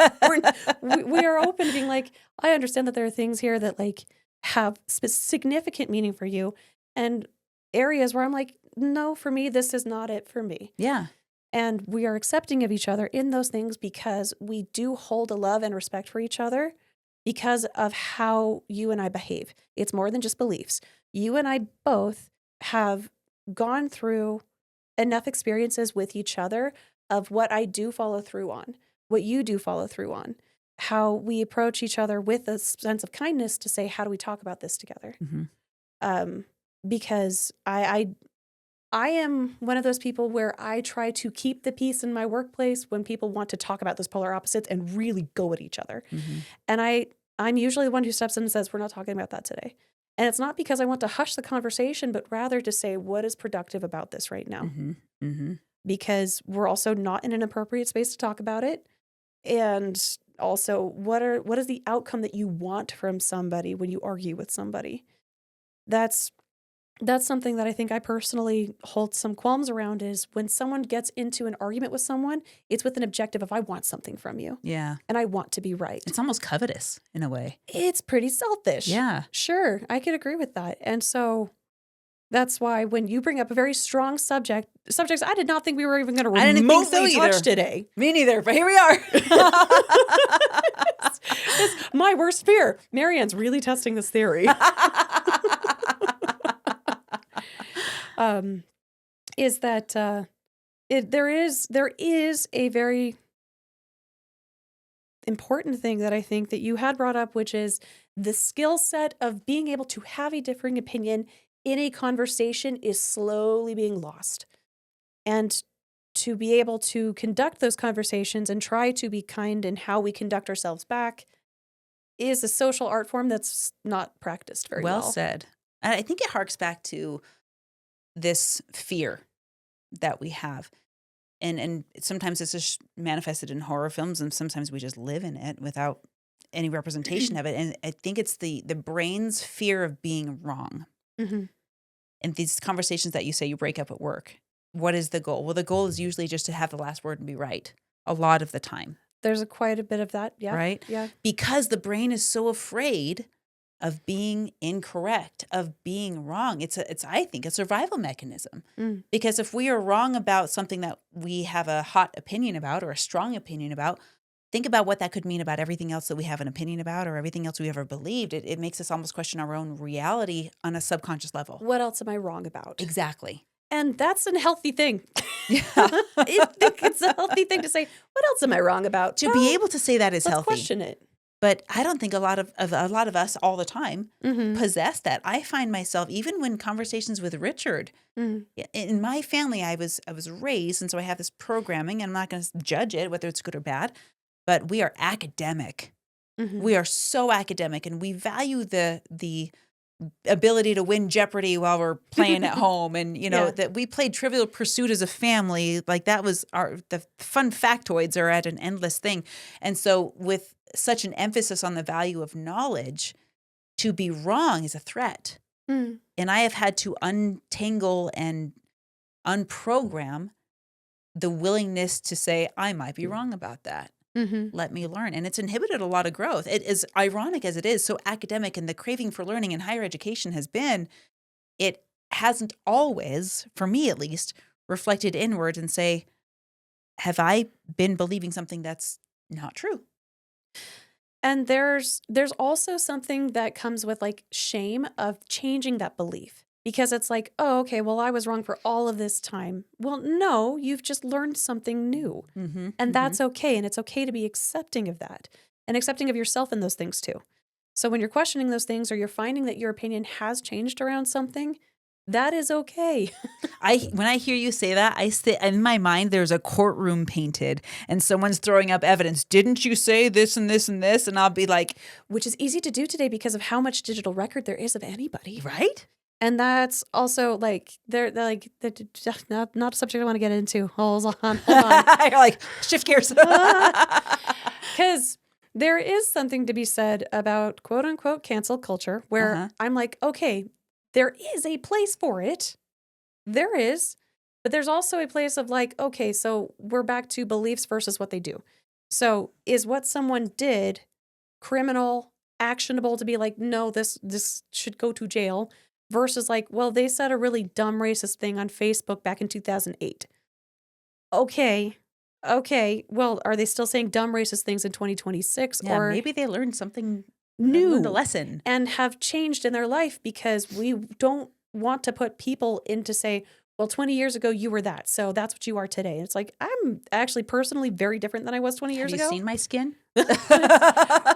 we are open to being like, I understand that there are things here that like have significant meaning for you, and areas where I'm like, no, for me, this is not it for me. Yeah. And we are accepting of each other in those things because we do hold a love and respect for each other because of how you and I behave. It's more than just beliefs. You and I both have gone through enough experiences with each other of what I do follow through on, what you do follow through on, how we approach each other with a sense of kindness to say, how do we talk about this together? Because I I am one of those people where I try to keep the peace in my workplace when people want to talk about those polar opposites and really go at each other. Mm-hmm. And I'm usually the one who steps in and says, we're not talking about that today. And it's not because I want to hush the conversation, but rather to say, what is productive about this right now? Mm-hmm. Mm-hmm. Because we're also not in an appropriate space to talk about it. And also, what is the outcome that you want from somebody when you argue with somebody? That's something that I think I personally hold some qualms around, is when someone gets into an argument with someone, it's with an objective of, I want something from you. Yeah. And I want to be right. It's almost covetous in a way. It's pretty selfish. Yeah. Sure, I could agree with that. And so that's why when you bring up a very strong subjects I did not think we were even going to remotely touch today. Me neither, but here we are. It's my worst fear. Marianne's really testing this theory. Is that there is a very important thing that I think that you had brought up, which is the skill set of being able to have a differing opinion in a conversation is slowly being lost. And to be able to conduct those conversations and try to be kind in how we conduct ourselves back is a social art form that's not practiced very well. Well said. And I think it harks back to this fear that we have. And sometimes it's just manifested in horror films, and sometimes we just live in it without any representation of it. And I think it's the brain's fear of being wrong. Mm-hmm. And these conversations that you say you break up at work, what is the goal? Well, the goal is usually just to have the last word and be right a lot of the time. There's quite a bit of that, yeah. Right? Yeah. Because the brain is so afraid of being incorrect, of being wrong. It's I think a survival mechanism. Mm. Because if we are wrong about something that we have a hot opinion about or a strong opinion about, think about what that could mean about everything else that we have an opinion about or everything else we ever believed. It makes us almost question our own reality on a subconscious level. What else am I wrong about? Exactly. And that's a healthy thing. Yeah. I think it's a healthy thing to say, what else am I wrong about? To be able to say that is let's healthy. question it. But I don't think a lot of us all the time Mm-hmm. possess that. I find myself, even when conversations with Richard, Mm. in my family, I was raised, and so I have this programming, and I'm not going to judge it, whether it's good or bad, but we are academic. Mm-hmm. We are so academic, and we value the ability to win Jeopardy while we're playing at home. And, Yeah. that we played Trivial Pursuit as a family. Like that was the fun factoids are at an endless thing. And so with such an emphasis on the value of knowledge, to be wrong is a threat. Mm. And I have had to untangle and unprogram the willingness to say, I might be wrong about that. Mm-hmm. Let me learn. And it's inhibited a lot of growth. It is ironic as it is, so academic, and the craving for learning in higher education has been, it hasn't always, for me at least, reflected inward and say, have I been believing something that's not true? And there's also something that comes with like shame of changing that belief, because it's like, oh, okay, well, I was wrong for all of this time. Well, no, you've just learned something new, Mm-hmm. and that's okay. And it's okay to be accepting of that and accepting of yourself in those things too. So when you're questioning those things, or you're finding that your opinion has changed around something, that is okay. When I hear you say that, I say in my mind there's a courtroom painted and someone's throwing up evidence. Didn't you say this and this and this? And I'll be like, Which is easy to do today because of how much digital record there is of anybody. right? And that's also like they're like not a subject I want to get into. Hold on. You're like, shift gears. Because there is something to be said about quote unquote cancel culture, where Uh-huh. I'm like, okay, there is a place for it. There is. But there's also a place of like, okay, so we're back to beliefs versus what they do. So is what someone did criminal, actionable to be like, no, this should go to jail, versus like, well, they said a really dumb racist thing on Facebook back in 2008. Okay. Well, are they still saying dumb racist things in 2026? Yeah, or maybe they learned something new, learned a lesson. and have changed in their life, because we don't want to put people into say, well, 20 years ago you were that, so that's what you are today. It's like, I'm actually personally very different than I was 20 years Have you ago. seen my skin?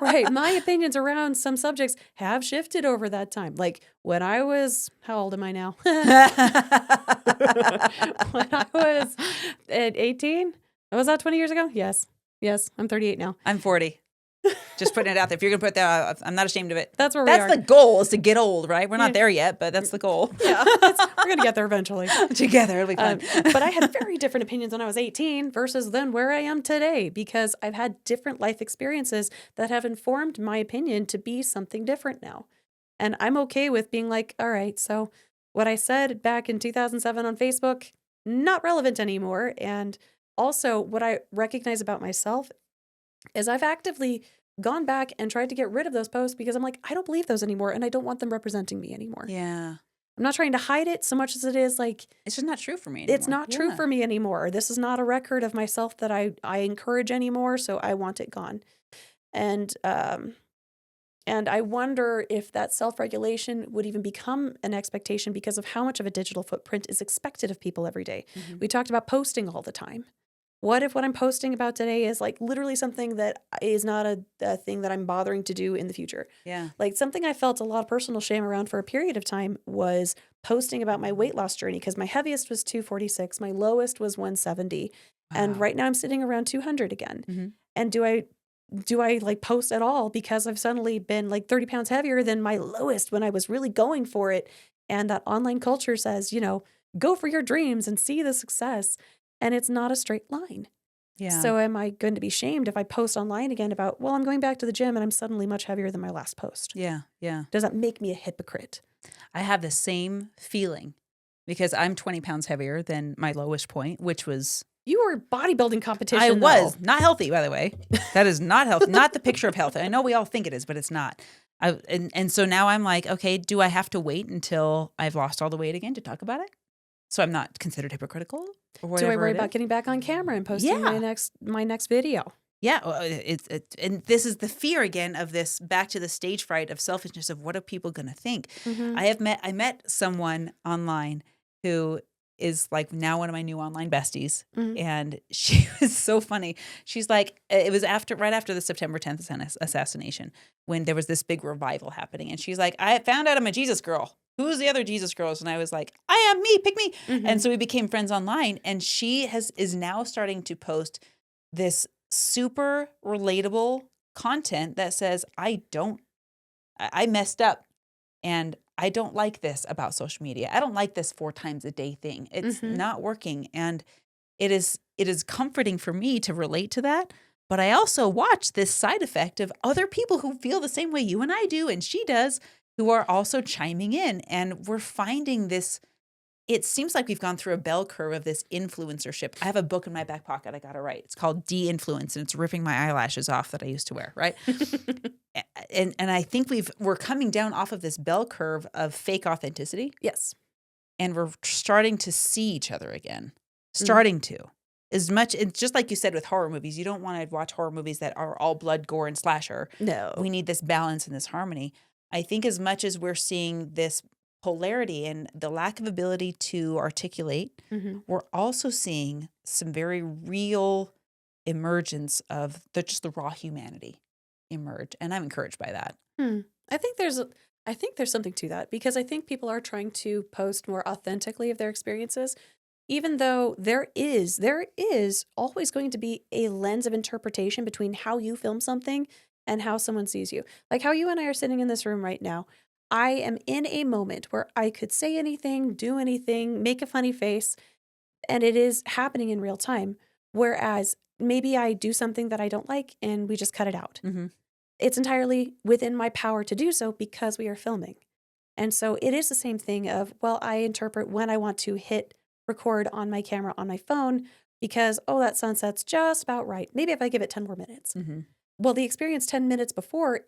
Right. My opinions around some subjects have shifted over that time. Like when I was, how old am I now? When I was at 18, was that 20 years ago? Yes. Yes. I'm 38 now. I'm 40. Just putting it out there. If you're going to put that out, I'm not ashamed of it. That's where we That's are. the goal, is to get old, right? We're not Yeah. there yet, but that's the goal. Yeah. We're going to get there eventually. Together, it'll be fun. But I had very different opinions when I was 18 versus then where I am today, because I've had different life experiences that have informed my opinion to be something different now. And I'm okay with being like, all right, so what I said back in 2007 on Facebook, not relevant anymore. And also what I recognize about myself is I've actively gone back and tried to get rid of those posts because I'm like, I don't believe those anymore and I don't want them representing me anymore. Yeah. I'm not trying to hide it so much as it is like, It's just not true for me anymore. it's not true for me anymore. This is not a record of myself that I encourage anymore, so I want it gone. And I wonder if that self-regulation would even become an expectation because of how much of a digital footprint is expected of people every day. Mhm. We talked about posting all the time. What if what I'm posting about today is like literally something that is not a thing that I'm bothering to do in the future? Yeah. Like something I felt a lot of personal shame around for a period of time was posting about my weight loss journey, because my heaviest was 246, my lowest was 170, and Wow. right now I'm sitting around 200 again. Mhm. And do I like post at all because I've suddenly been like 30 pounds heavier than my lowest when I was really going for it? And that online culture says, go for your dreams and see the success. And it's not a straight line. Yeah. So am I going to be shamed if I post online again about, well, I'm going back to the gym and I'm suddenly much heavier than my last post? Yeah. Yeah. Does that make me a hypocrite? I have the same feeling because I'm 20 pounds heavier than my lowest point, which was You were bodybuilding competition. I was though. not healthy, by the way. That is not healthy. Not the picture of health. I know we all think it is, but it's not. And so now I'm like, okay, do I have to wait until I've lost all the weight again to talk about it? So I'm not considered hypocritical or whatever. Do I worry it about is? getting back on camera and posting Yeah. my next video? Yeah, and this is the fear again of this, back to the stage fright of selfishness of what are people going to think. Mhm. I met someone online who is like now one of my new online besties, Mhm. and she was so funny. She's like, it was right after the September 10th assassination when there was this big revival happening, and she's like, I found out I'm a Jesus girl. Who's the other Jesus girls? And I was like, I am me, pick me. Mhm. And so we became friends online, and she is now starting to post this super relatable content that says, I messed up and I don't like this about social media. I don't like this 4 times a day thing. It's Mhm. not working. And it is comforting for me to relate to that. But I also watch this side effect of other people who feel the same way you and I do, and she does, who are also chiming in. And we're finding this. It seems like we've gone through a bell curve of this influencership. I have a book in my back pocket I got to write. It's called De-Influence, and it's ripping my eyelashes off that I used to wear, right? and I think we're coming down off of this bell curve of fake authenticity, Yes. and we're starting to see each other again. Starting to. As much, it's just like you said with horror movies, you don't want to watch horror movies that are all blood, gore, and slasher. No. We need this balance and this harmony. I think as much as we're seeing this polarity and the lack of ability to articulate, Mhm. we're also seeing some very real emergence of just the raw humanity emerge. And I'm encouraged by that. I think there's something to that, because I think people are trying to post more authentically of their experiences, even though there is always going to be a lens of interpretation between how you film something and how someone sees you. Like how you and I are sitting in this room right now. I am in a moment where I could say anything, do anything, make a funny face, and it is happening in real time. Whereas maybe I do something that I don't like and we just cut it out. Mm-hmm. It's entirely within my power to do so because we are filming. And so it is the same thing of, well, I interpret when I want to hit record on my camera on my phone because, oh, that sunset's just about right. Maybe if I give it 10 more minutes. Mm-hmm. Well, the experience 10 minutes before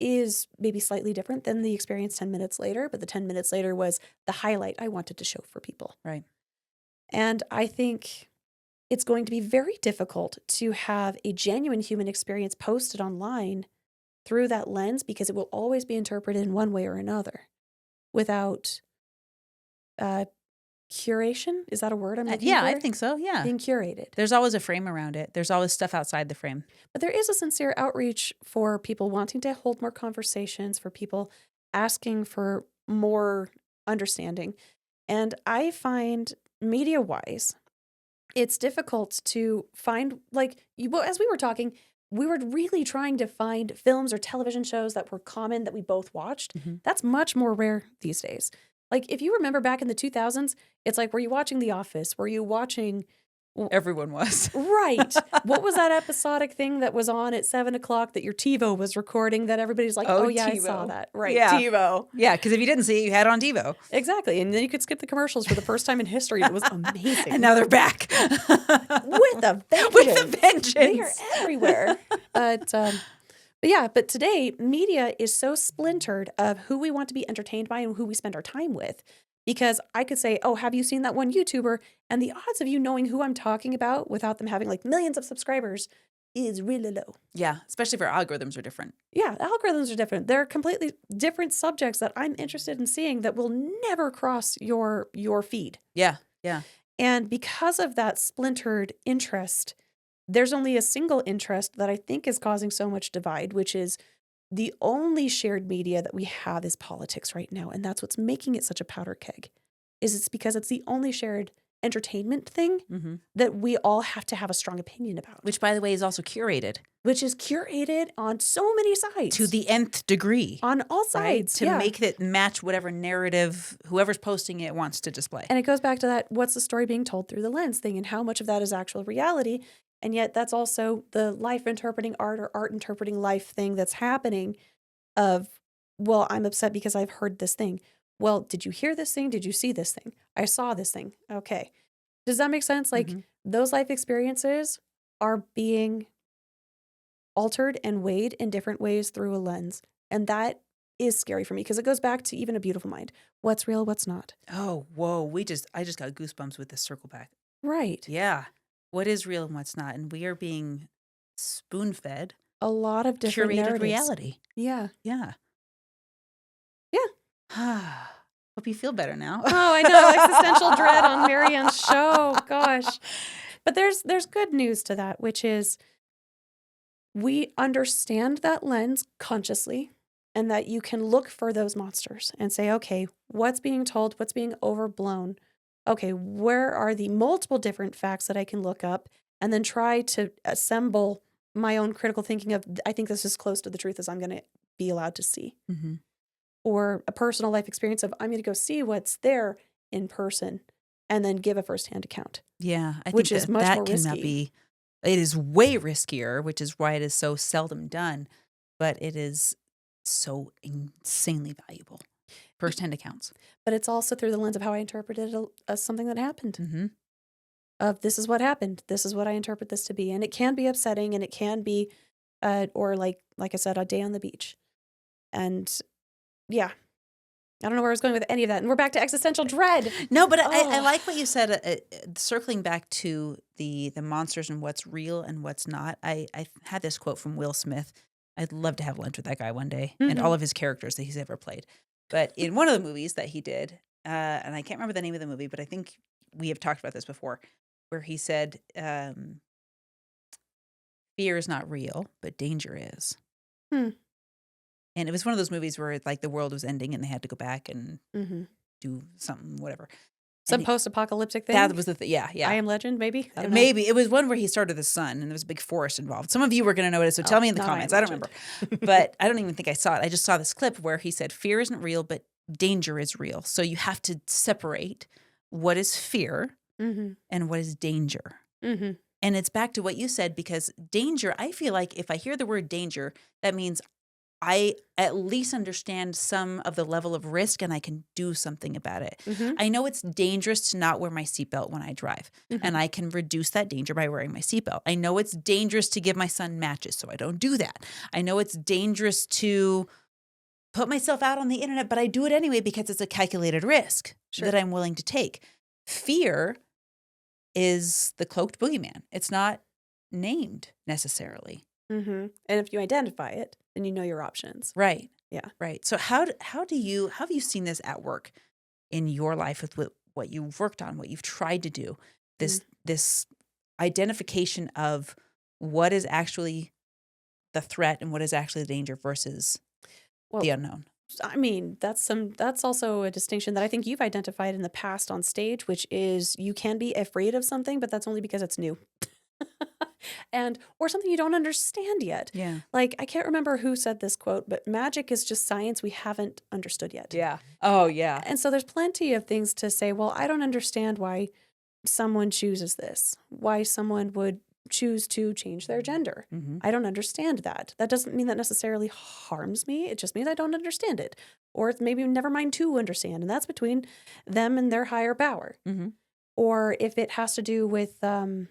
is maybe slightly different than the experience 10 minutes later, but the 10 minutes later was the highlight I wanted to show for people. Right. And I think it's going to be very difficult to have a genuine human experience posted online through that lens, because it will always be interpreted in one way or another without curation. Is that a word I'm looking Yeah, for? I think so. Yeah. Being curated. There's always a frame around it. There's always stuff outside the frame. But there is a sincere outreach for people wanting to hold more conversations, for people asking for more understanding. And I find media-wise, it's difficult to find, as we were talking, we were really trying to find films or television shows that were common that we both watched. Mm-hmm. That's much more rare these days. Like, if you remember back in the 2000s, it's like, were you watching The Office? Were you watching... Everyone was. Right. What was that episodic thing that was on at 7:00 that your TiVo was recording that everybody's like, oh yeah, TiVo. I saw that. Right. Yeah. TiVo. Yeah, because if you didn't see it, you had it on TiVo. Exactly. And then you could skip the commercials for the first time in history. It was amazing. And now they're back. With a vengeance. With a vengeance. They are everywhere. But today, media is so splintered of who we want to be entertained by and who we spend our time with. Because I could say, oh, have you seen that one YouTuber? And the odds of you knowing who I'm talking about without them having like millions of subscribers is really low. Yeah, especially if our algorithms are different. Yeah, algorithms are different. They're completely different subjects that I'm interested in seeing that will never cross your feed. Yeah, yeah. And because of that splintered interest, there's only a single interest that I think is causing so much divide, which is the only shared media that we have is politics right now. And that's what's making it such a powder keg, is it's because it's the only shared entertainment thing that we all have to have a strong opinion about. Which, by the way, is also curated. Which is curated on so many sides. To the nth degree. On all sides. Right? To make it match whatever narrative whoever's posting it wants to display. And it goes back to that, what's the story being told through the lens thing, and how much of that is actual reality. And yet that's also the life interpreting art or art interpreting life thing that's happening of, well, I'm upset because I've heard this thing. Well, did you hear this thing? Did you see this thing? I saw this thing. Okay. Does that make sense? Like those life experiences are being altered and weighed in different ways through a lens. And that is scary for me because it goes back to even A Beautiful Mind. What's real? What's not? Oh, whoa. I just got goosebumps with this circle back. Right. Yeah. What is real and what's not? And we are being spoon-fed a lot of different curated narratives. reality. Yeah. Yeah. Yeah. Hope you feel better now. Oh, I know. Existential dread on Marianne's show. Gosh. But there's good news to that, which is we understand that lens consciously and that you can look for those monsters and say, okay, what's being told? What's being overblown? Okay, where are the multiple different facts that I can look up and then try to assemble my own critical thinking of, I think this is close to the truth as I'm going to be allowed to see. Or a personal life experience of, I'm going to go see what's there in person and then give a firsthand account. Yeah, I which think is much more cannot risky. be. It is way riskier, which is why it is so seldom done. But it is so insanely valuable. Firsthand accounts. But it's also through the lens of how I interpreted it as something that happened. Of this is what happened. This is what I interpret this to be. And it can be upsetting and it can be, or like I said, a day on the beach. And yeah, I don't know where I was going with any of that. And we're back to existential dread. No, but I like what you said, circling back to the monsters and what's real and what's not. I had this quote from Will Smith. I'd love to have lunch with that guy one day and all of his characters that he's ever played. But in one of the movies that he did, and I can't remember the name of the movie, but I think we have talked about this before, where he said, fear is not real, but danger is. And it was one of those movies where like the world was ending and they had to go back and do something, whatever. Some post-apocalyptic thing? That was the thing. Yeah. I Am Legend, maybe? I don't know. Maybe. It was one where he started the sun and there was a big forest involved. Some of you were going to know it, so tell me in the comments. I don't remember. But I don't even think I saw it. I just saw this clip where he said, fear isn't real, but danger is real. So you have to separate what is fear and what is danger. And it's back to what you said, because danger, I feel like if I hear the word danger, that means I at least understand some of the level of risk and I can do something about it. I know it's dangerous to not wear my seatbelt when I drive, and I can reduce that danger by wearing my seatbelt. I know it's dangerous to give my son matches, so I don't do that. I know it's dangerous to put myself out on the internet, but I do it anyway because it's a calculated risk that I'm willing to take. Fear is the cloaked boogeyman. It's not named necessarily. And if you identify it, then you know your options. Right. Yeah. Right. So how have you seen this at work in your life what you've worked on, what you've tried to do, this identification of what is actually the threat and what is actually the danger versus Well, the unknown. I mean, that's also a distinction that I think you've identified in the past on stage, which is you can be afraid of something, but that's only because it's new. Or something you don't understand yet. Yeah. Like, I can't remember who said this quote, but magic is just science we haven't understood yet. Yeah. Oh, yeah. And so there's plenty of things to say, well, I don't understand why someone chooses this, why someone would choose to change their gender. I don't understand that. That doesn't mean that necessarily harms me. It just means I don't understand it. Or it's maybe never mind to understand. And that's between them and their higher power. Or if it has to do with, gosh,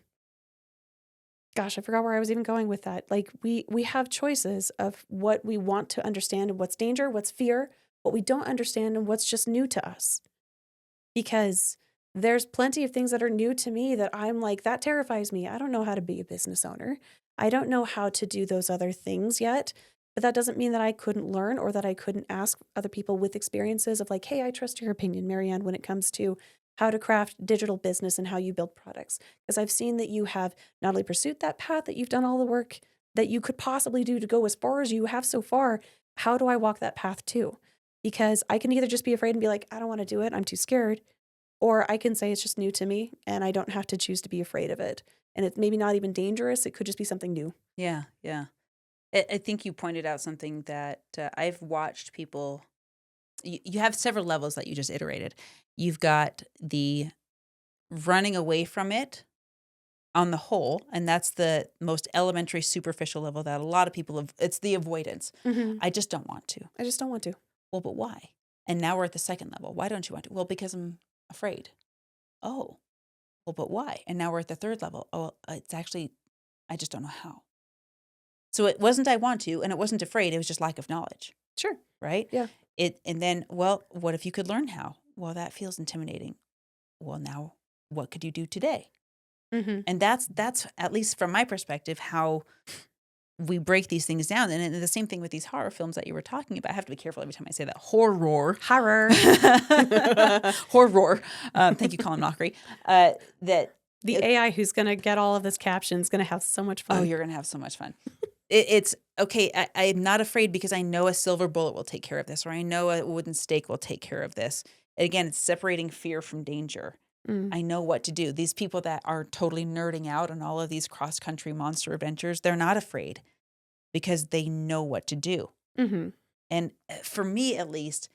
I forgot where I was even going with that. Like we have choices of what we want to understand and what's danger, what's fear, what we don't understand and what's just new to us. Because there's plenty of things that are new to me that I'm like, that terrifies me. I don't know how to be a business owner. I don't know how to do those other things yet. But that doesn't mean that I couldn't learn or that I couldn't ask other people with experiences of like, hey, I trust your opinion, Marianne, when it comes to how to craft digital business and how you build products. Because I've seen that you have not only pursued that path, that you've done all the work that you could possibly do to go as far as you have so far. How do I walk that path too? Because I can either just be afraid and be like, I don't want to do it, I'm too scared. Or I can say it's just new to me and I don't have to choose to be afraid of it. And it's maybe not even dangerous. It could just be something new. Yeah, yeah. I think you pointed out something that I've watched people. You have several levels that you just iterated. You've got the running away from it on the whole, and that's the most elementary, superficial level that a lot of people have. It's the avoidance. I just don't want to. I just don't want to. Well, but why? And now we're at the second level. Why don't you want to? Well, because I'm afraid. Oh, well, but why? And now we're at the third level. Oh, it's actually, I just don't know how. So it wasn't I want to, and it wasn't afraid. It was just lack of knowledge. Sure. Right? Yeah. And then, well, what if you could learn how? Well, that feels intimidating. Well, now what could you do today? And that's at least from my perspective, how we break these things down. And the same thing with these horror films that you were talking about. I have to be careful every time I say that. Horror. Horror. Thank you, Colin Mockery. That the AI who's going to get all of this caption is going to have so much fun. Oh, you're going to have so much fun. It's okay. I'm not afraid because I know a silver bullet will take care of this, or I know a wooden stake will take care of this. And again, it's separating fear from danger. I know what to do. These people that are totally nerding out on all of these cross-country monster adventures, they're not afraid because they know what to do. And for me, at least,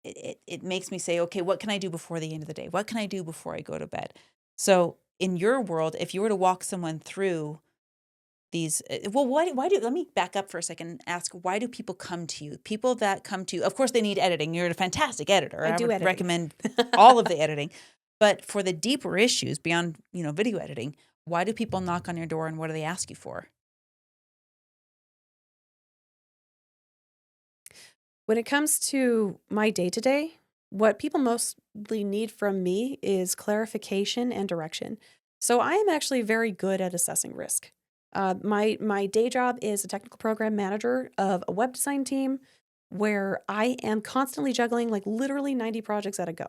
it makes me say, okay, what can I do before the end of the day? What can I do before I go to bed? So in your world, if you were to walk someone through these, why do, let me back up for a second and ask, why do people come to you? People that come to you, of course they need editing. You're a fantastic editor. I would recommend all of the editing. But for the deeper issues beyond, video editing, why do people knock on your door and what do they ask you for? When it comes to my day-to-day, what people mostly need from me is clarification and direction. So I am actually very good at assessing risk. My day job is a technical program manager of a web design team where I am constantly juggling like literally 90 projects at a go.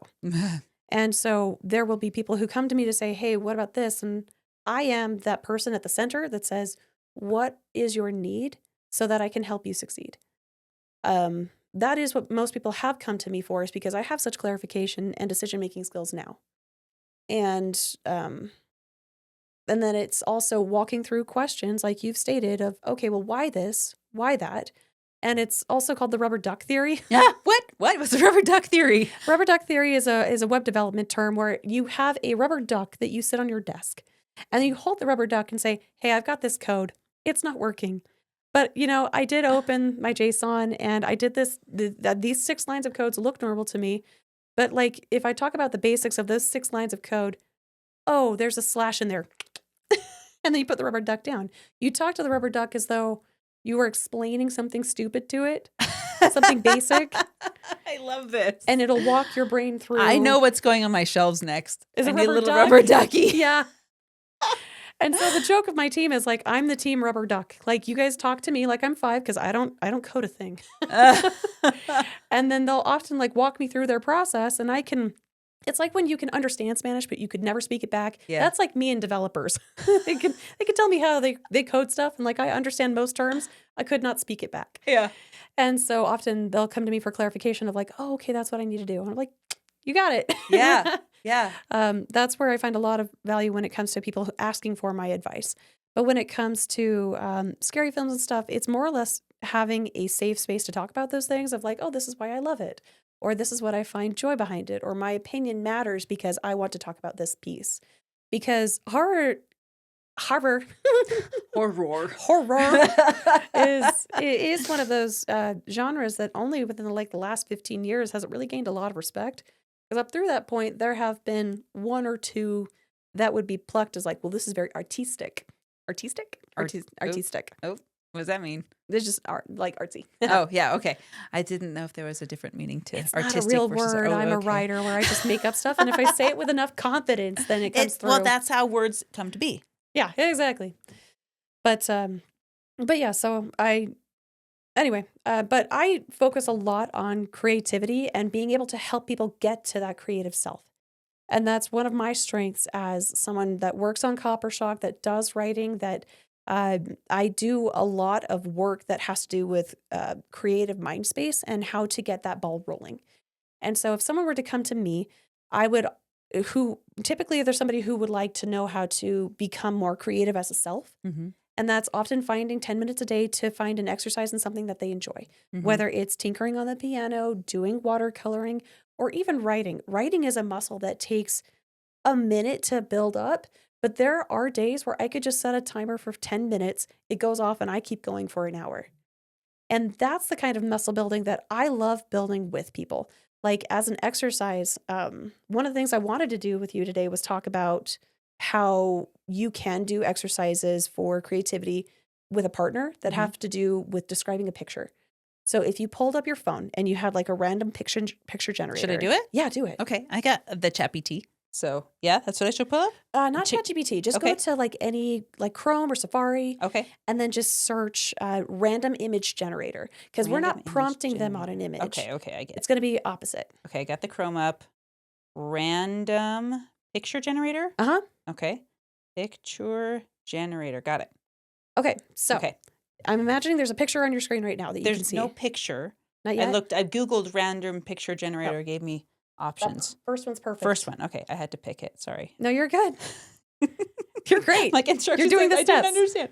And so there will be people who come to me to say, hey, what about this? And I am that person at the center that says, what is your need so that I can help you succeed? That is what most people have come to me for, is because I have such clarification and decision-making skills now. And then it's also walking through questions like you've stated of, okay, well, why this? Why that? And it's also called the rubber duck theory. Yeah. What was the rubber duck theory? Rubber duck theory is a web development term where you have a rubber duck that you sit on your desk and you hold the rubber duck and say, hey, I've got this code. It's not working. But, I did open my JSON and I did this. These 6 lines of codes look normal to me. But like, if I talk about the basics of those 6 lines of code, oh, there's a slash in there. And then you put the rubber duck down. You talk to the rubber duck as though you were explaining something stupid to it, something basic. I love this. And it'll walk your brain through. I know what's going on my shelves next. Is I a need a little duck? rubber ducky. Yeah. And so the joke of my team is like, I'm the team rubber duck. Like, you guys talk to me like I'm 5 because I don't code a thing. And then they'll often like walk me through their process and I can It's like when you can understand Spanish, but you could never speak it back. Yeah. That's like me and developers. They can tell me how they code stuff, and like I understand most terms. I could not speak it back. Yeah. And so often they'll come to me for clarification of like, oh, okay, that's what I need to do. And I'm like, you got it. Yeah. Yeah. That's where I find a lot of value when it comes to people asking for my advice. But when it comes to scary films and stuff, it's more or less having a safe space to talk about those things of like, oh, this is why I love it. Or this is what I find joy behind it. Or my opinion matters because I want to talk about this piece. Because horror Horror. is one of those genres that only within the last 15 years hasn't really gained a lot of respect. Because up through that point, there have been one or two that would be plucked as like, well, this is very artistic. Artistic? Artistic. Oh, what does that mean? It's just art, like artsy. Oh, yeah. Okay. I didn't know if there was a different meaning to It's artistic. not a real versus, word. I'm a okay. writer where I just make up stuff. And if I say it with enough confidence, then it comes through. Well, that's how words come to be. Yeah, exactly. But yeah, so but I focus a lot on creativity and being able to help people get to that creative self. And that's one of my strengths as someone that works on Copper Shock, that does writing, that I do a lot of work that has to do with creative mind space and how to get that ball rolling. And so if someone were to come to me, typically there's somebody who would like to know how to become more creative as a self. Mm-hmm. And that's often finding 10 minutes a day to find an exercise in something that they enjoy, Mm-hmm. whether it's tinkering on the piano, doing watercoloring, or even writing. Writing is a muscle that takes a minute to build up, but there are days where I could just set a timer for 10 minutes, it goes off, and I keep going for an hour. And that's the kind of muscle building that I love building with people. Like as an exercise, one of the things I wanted to do with you today was talk about how you can do exercises for creativity with a partner that Mm-hmm. have to do with describing a picture. So if you pulled up your phone and you had like a random picture generator. Should I do it? Yeah, do it. Okay. I got the ChatGPT. So, yeah, that's what I should pull up? Not ChatGPT. Just Okay. go to like any like Chrome or Safari. Okay. And then just search random image generator because we're Random not image prompting them on generator. an image. Okay, I get It's it. going to be opposite. Okay, I got the Chrome up. Random picture generator? Uh-huh. Okay. Picture generator. Got it. Okay. So Okay. I'm imagining there's a picture on your screen right now that you can There's see. no picture. Not yet. I Googled random picture generator, gave me options. First one's perfect. First one. Okay, I had to pick it. Sorry. No, you're good. You're great. Like instructions. You're doing the I don't steps. understand.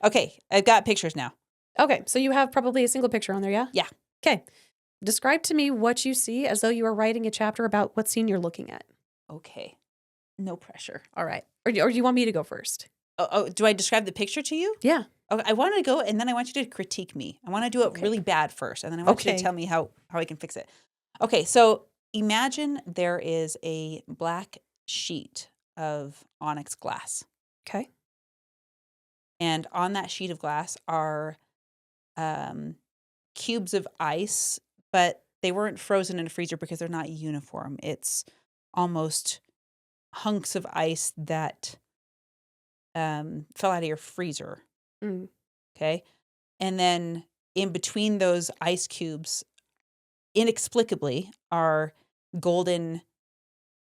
Okay. I've got pictures now. Okay. So you have probably a single picture on there, yeah? Yeah. Okay. Describe to me what you see as though you are writing a chapter about what scene you're looking at. Okay. No pressure. All right. Or do you want me to go first? Oh, do I describe the picture to you? Yeah. Okay, I want to go, and then I want you to critique me. I want to do it really bad first, and then I want you to Okay. tell me how I can fix it. Okay, so imagine there is a black sheet of onyx glass, Okay. and on that sheet of glass are cubes of ice, but they weren't frozen in a freezer because they're not uniform. It's almost hunks of ice that fell out of your freezer. Mm. Okay. And then in between those ice cubes, inexplicably, are golden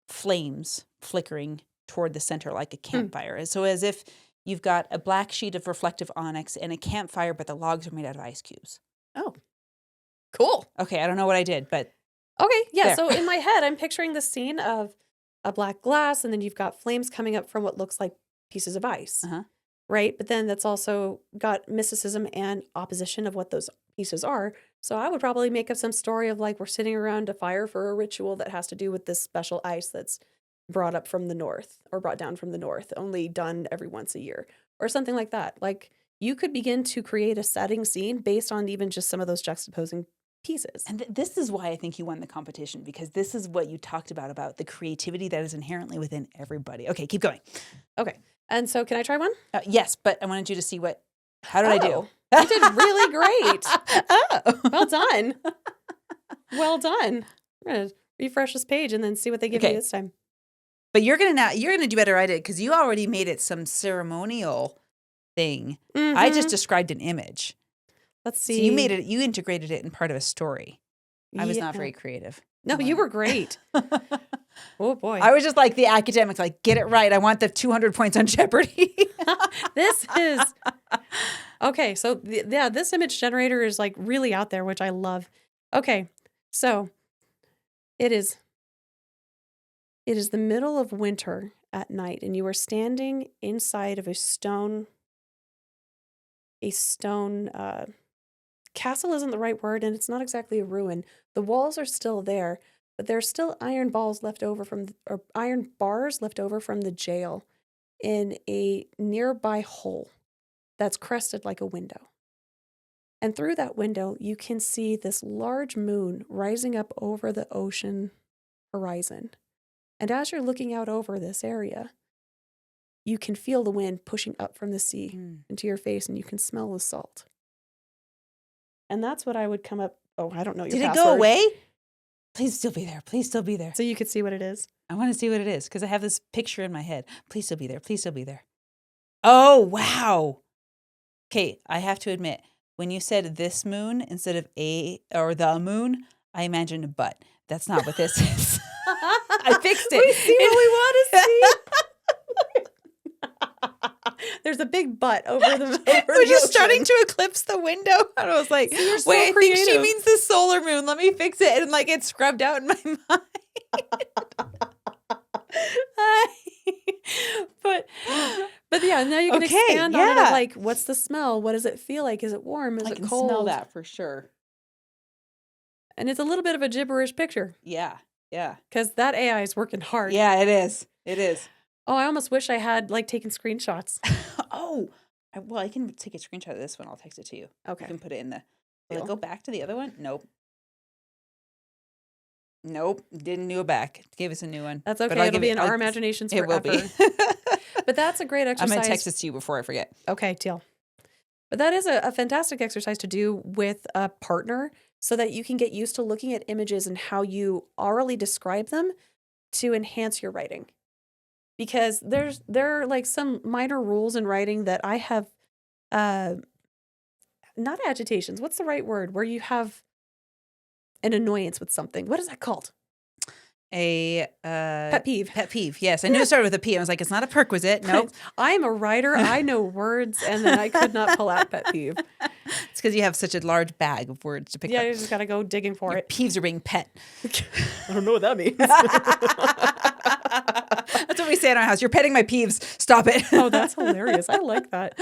flames flickering toward the center like a campfire. And so as if you've got a black sheet of reflective onyx and a campfire, but the logs are made out of ice cubes. Oh, cool. Okay. I don't know what I did, but Okay. Yeah. There. So in my head, I'm picturing the scene of a black glass, and then you've got flames coming up from what looks like pieces of ice. Uh-huh. Right. But then that's also got mysticism and opposition of what those pieces are. So I would probably make up some story of like we're sitting around a fire for a ritual that has to do with this special ice that's brought up from the north or brought down from the north, only done every once a year or something like that. Like you could begin to create a setting scene based on even just some of those juxtaposing pieces. And this is why I think you won the competition, because this is what you talked about the creativity that is inherently within everybody. Okay, keep going. Okay. And so can I try one? Yes, but I wanted you to see how did I do? You did really great. Oh. Well done. Well done. I'm going to refresh this page and then see what they give me Okay. this time. But you're gonna do better I did, because you already made it some ceremonial thing. I just Mhm. described an image. Let's So see. you integrated it in part of a story. I was not Yeah. very creative. No, you were great. Oh boy. I was just like the academics, like, get it right. I want the 200 points on Jeopardy. This is okay. So yeah, this image generator is like really out there, which I love. Okay, so it is the middle of winter at night, and you are standing inside of a stone. Castle isn't the right word, and it's not exactly a ruin. The walls are still there, but there's still iron bars left over from the jail in a nearby hole that's crested like a window. And through that window, you can see this large moon rising up over the ocean horizon. And as you're looking out over this area, you can feel the wind pushing up from the sea into your face, and you can smell the salt. And that's what I would come up. Oh, I don't know your Did password. it go away? Please still be there. Please still be there. So you could see what it is. I want to see what it is because I have this picture in my head. Please still be there. Please still be there. Oh, wow. Okay, I have to admit, when you said this moon instead of the moon, I imagined a butt. That's not what this is. I fixed it. We see what we want to see. There's a big butt over the We're just ocean. starting to eclipse the window. And I was like, So so wait, I think she creative. means the solar moon. Let me fix it. And like it scrubbed out in my mind. But yeah, now you can Okay, expand on it. yeah. Of like, what's the smell? What does it feel like? Is it warm? Is I it can cold? smell that for sure. And it's a little bit of a gibberish picture Yeah, yeah. because that AI is working hard. Yeah, it is. It is. Oh, I almost wish I had like taken screenshots. I can take a screenshot of this one. I'll text it to you. Okay. You can put it in the. Will Deal. it go back to the other one? Nope. Didn't do it back. Gave us a new one. That's But okay. I'll It'll give be it- in I'll- our imaginations It forever. will be. But that's a great I'm exercise. going to text this to you before I forget. Okay, deal. But that is a fantastic exercise to do with a partner so that you can get used to looking at images and how you orally describe them to enhance your writing. Because there are like some minor rules in writing that I have, not agitations. What's the right word? Where you have an annoyance with something. What is that called? A Pet peeve. Pet peeve. Yes, I knew it started with a P. I was like, it's not a perquisite. Nope. I am a writer. I know words, and then I could not pull out pet peeve. It's because you have such a large bag of words to pick Yeah, up. you just got to go digging for Your it. peeves are being pet. I don't know what that means. That's what we say in our house. You're petting my peeves. Stop it. Oh, that's hilarious. I like that.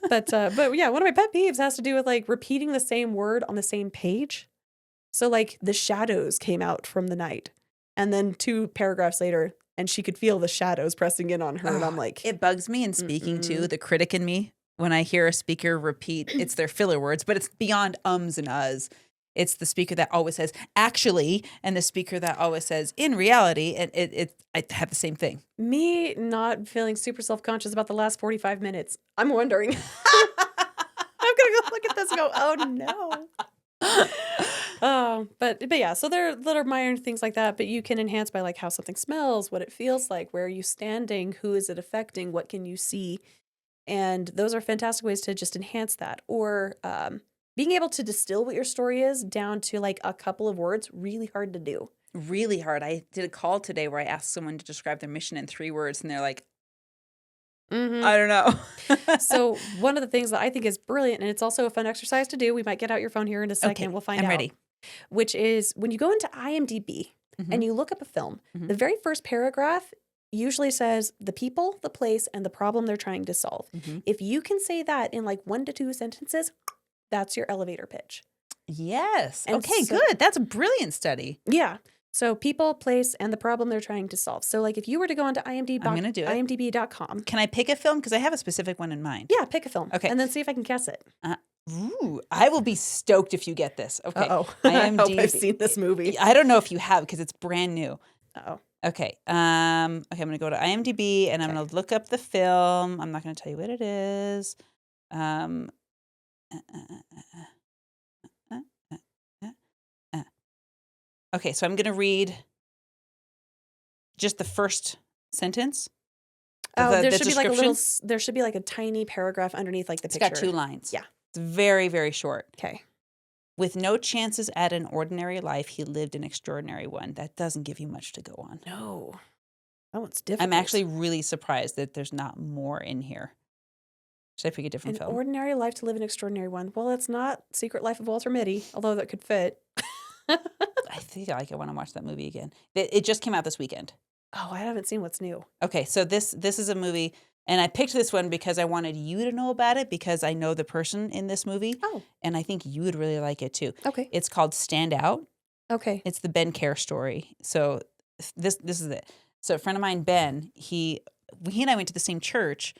But yeah, one of my pet peeves has to do with like repeating the same word on the same page. So like the shadows came out from the night, and then 2 paragraphs later, and she could feel the shadows pressing in on her, and I'm like, It bugs me in speaking too, the critic in me, when I hear a speaker repeat, it's their filler words, but it's beyond ums and uhs. It's the speaker that always says, actually, and the speaker that always says, in reality, and I have the same thing. me not feeling super self-conscious about the last 45 minutes. I'm wondering. I'm going to go look at this and go, oh no. But yeah, so there are little minor things like that, but you can enhance by like how something smells, what it feels like, where are you standing, who is it affecting, what can you see? And those are fantastic ways to just enhance that. Or being able to distill what your story is down to like a couple of words, really hard to do. Really hard. I did a call today where I asked someone to describe their mission in 3 words, and they're like, I don't know. So one of the things that I think is brilliant, and it's also a fun exercise to do, we might get out your phone here in a second, Okay, we'll find I'm out. ready. Which is when you go into IMDb and you look up a film, the very first paragraph usually says the people, the place, and the problem they're trying to solve. If you can say that in like 1 to 2 sentences, that's your elevator pitch. Yes. And Okay, so- good. That's a brilliant study. Yeah. So people, place, and the problem they're trying to solve. So like if you were to go onto I'm gonna do it. IMDb.com. Can I pick a film? Because I have a specific one in mind. Yeah, pick a film. Okay. And then see if I can guess it. Ooh, I will be stoked if you get this. Okay. Uh-oh. I hope I've seen this movie. I don't know if you have because it's brand new. Uh-oh. Okay. I'm going to go to IMDb and I'm going to look up the film. I'm not going to tell you what it is. Okay, so I'm going to read just the first sentence. Oh, the there should be like a little, description. there should be like a tiny paragraph underneath like the It's picture. got 2 lines. Yeah. It's very, very short. Okay. With no chances at an ordinary life, he lived an extraordinary one. That doesn't give you much to go on. No. That one's difficult. I'm actually really surprised that there's not more in here. Should I pick a different An film? ordinary life to live an extraordinary one. Well, it's not Secret Life of Walter Mitty, although that could fit. I think I want to watch that movie again. It just came out this weekend. Oh, I haven't seen what's new. Okay, so this is a movie, and I picked this one because I wanted you to know about it because I know the person in this movie. Oh. And I think you would really like it too. Okay. It's called Stand Out. Okay. It's the Ben Care story. So this is it. So a friend of mine, Ben, he and I went to the same church,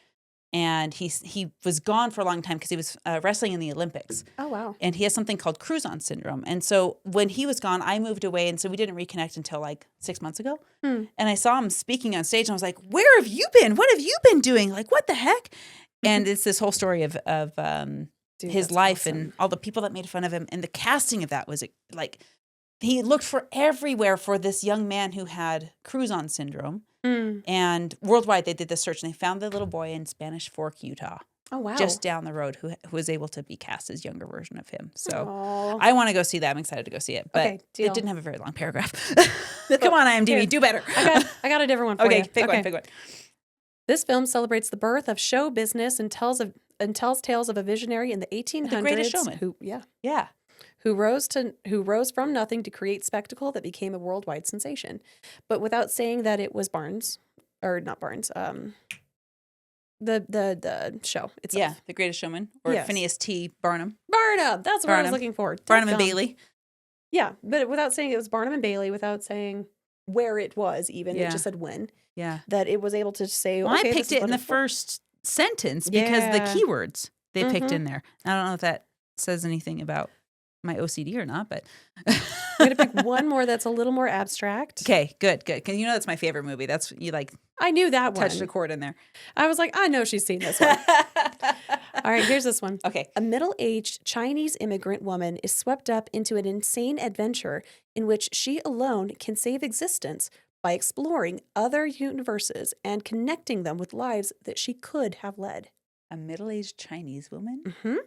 and he was gone for a long time because he was wrestling in the Olympics. Oh, wow. And he has something called Cruzon syndrome. And so when he was gone, I moved away, and so we didn't reconnect until like 6 months ago. And I saw him speaking on stage, and I was like, "Where have you been? What have you been doing? Like, what the heck?" And it's this whole story of Dude, his that's life awesome. and all the people that made fun of him, and the casting of that was like he looked for everywhere for this young man who had Cruzon syndrome. And worldwide, they did this search, and they found the little boy in Spanish Fork, Utah. Oh, wow. Just down the road, who was able to be cast as younger version of him. So Aw. I want to go see that. I'm excited to go see it. But Okay, deal. it didn't have a very long paragraph. Come on, IMDb, Here. do better. I got a different one for Okay, you. pick one. This film celebrates the birth of show business and tells tales of a visionary in the 1800s. The Greatest Showman. Who rose from nothing to create spectacle that became a worldwide sensation. But without saying that it was the show itself. Yeah, The Greatest Showman, or Yes. Phineas T. Barnum. Barnum. That's what I was looking for. Barnum and Dadgum. Bailey. Yeah, but without saying it was Barnum and Bailey, without saying where it was even, Yeah. it just said when. Yeah. That it was able to say, Well, okay, I this picked is it what in the it's for. first sentence because the Yeah. keywords they picked Mhm. in there. I don't know if that says anything about my OCD or not, but I'm going to pick one more that's a little more abstract. Okay, good. Because you know that's my favorite movie. That's you like I knew that one. touched a chord in there. I was like, I know she's seen this one. All right, here's this one. Okay. A middle-aged Chinese immigrant woman is swept up into an insane adventure in which she alone can save existence by exploring other universes and connecting them with lives that she could have led. A middle-aged Chinese woman? Mm-hmm.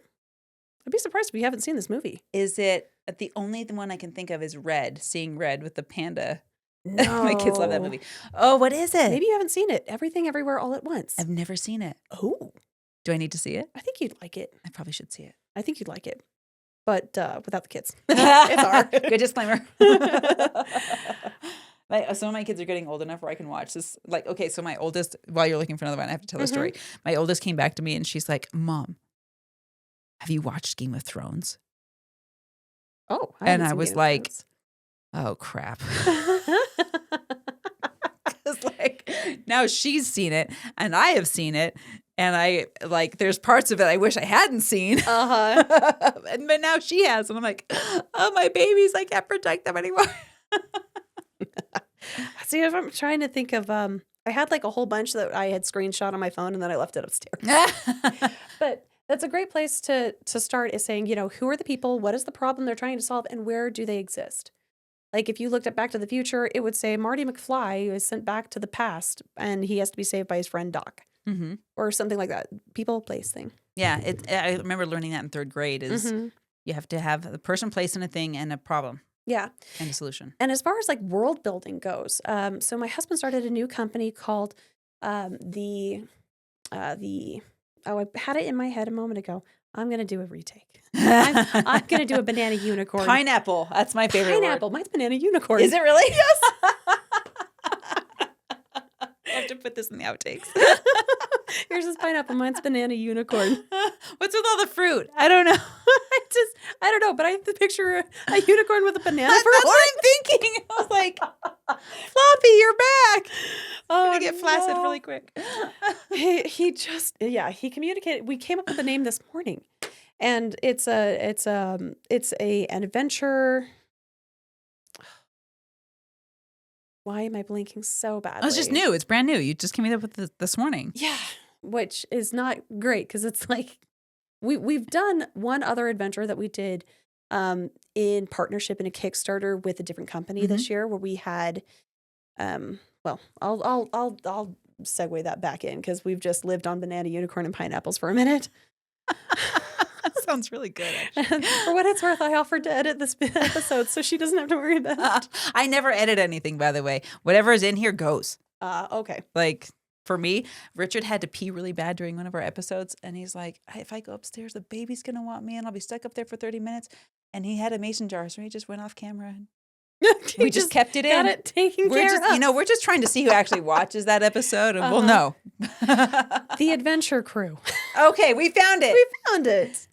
I'd be surprised if you haven't seen this movie. Is it the only one I can think of is Red, Seeing Red with the panda. No. My kids love that movie. Oh, what is it? Maybe you haven't seen it. Everything, Everywhere, All at Once. I've never seen it. Oh. Do I need to see it? I think you'd like it. I probably should see it. I think you'd like it. But without the kids. It's hard. Good disclaimer. Some of my kids are getting old enough where I can watch this. Like, okay, so my oldest, while you're looking for another one, I have to tell the story. My oldest came back to me and she's like, "Mom, have you watched Game of Thrones?" Oh, And I was like, "Oh, crap." Because like now she's seen it and I have seen it. And I like, there's parts of it I wish I hadn't seen. But now she has. And I'm like, oh, my babies, I can't protect them anymore. See, if I'm trying to think of, I had like a whole bunch that I had screenshot on my phone and then I left it upstairs. But that's a great place to start, is saying, who are the people? What is the problem they're trying to solve? And where do they exist? Like if you looked at Back to the Future, it would say Marty McFly is sent back to the past and he has to be saved by his friend Doc. Mm-hmm. Or something like that. People, place thing. Yeah. I remember learning that in third grade is you have to have the person, place, and a thing and a problem. Yeah. And a solution. And as far as like world building goes, so my husband started a new company called I had it in my head a moment ago. I'm going to do a retake. I'm going to do a banana unicorn. Pineapple. That's my favorite Pineapple. word. Mine's banana unicorn. Is it really? Yes. I have to put this in the outtakes. Yours is pineapple. Mine's banana unicorn. What's with all the fruit? I don't know. I don't know, but I have to picture a unicorn with a banana. That's what I'm thinking. I was like, Floppy, you're back. I'm going to get flaccid really quick. He communicated. We came up with the name this morning, and it's an adventure. Why am I blinking so badly? Oh, it's just new. It's brand new. You just came up with this morning. Yeah, which is not great because it's like we've done one other adventure that we did in partnership in a Kickstarter with a different company this year, where we had well, I'll segue that back in because we've just lived on banana, unicorn, and pineapples for a minute. Sounds really good, actually. And for what it's worth, I offered to edit this episode so she doesn't have to worry about it. I never edit anything, by the way. Whatever is in here goes. Okay. Like, for me, Richard had to pee really bad during one of our episodes, and he's like, if I go upstairs, the baby's going to want me, and I'll be stuck up there for 30 minutes. And he had a mason jar, so he just went off camera. We just kept it in. Got it taken care of. We're just trying to see who actually watches that episode, and we'll know. The Adventure Crew. Okay, we found it. We found it.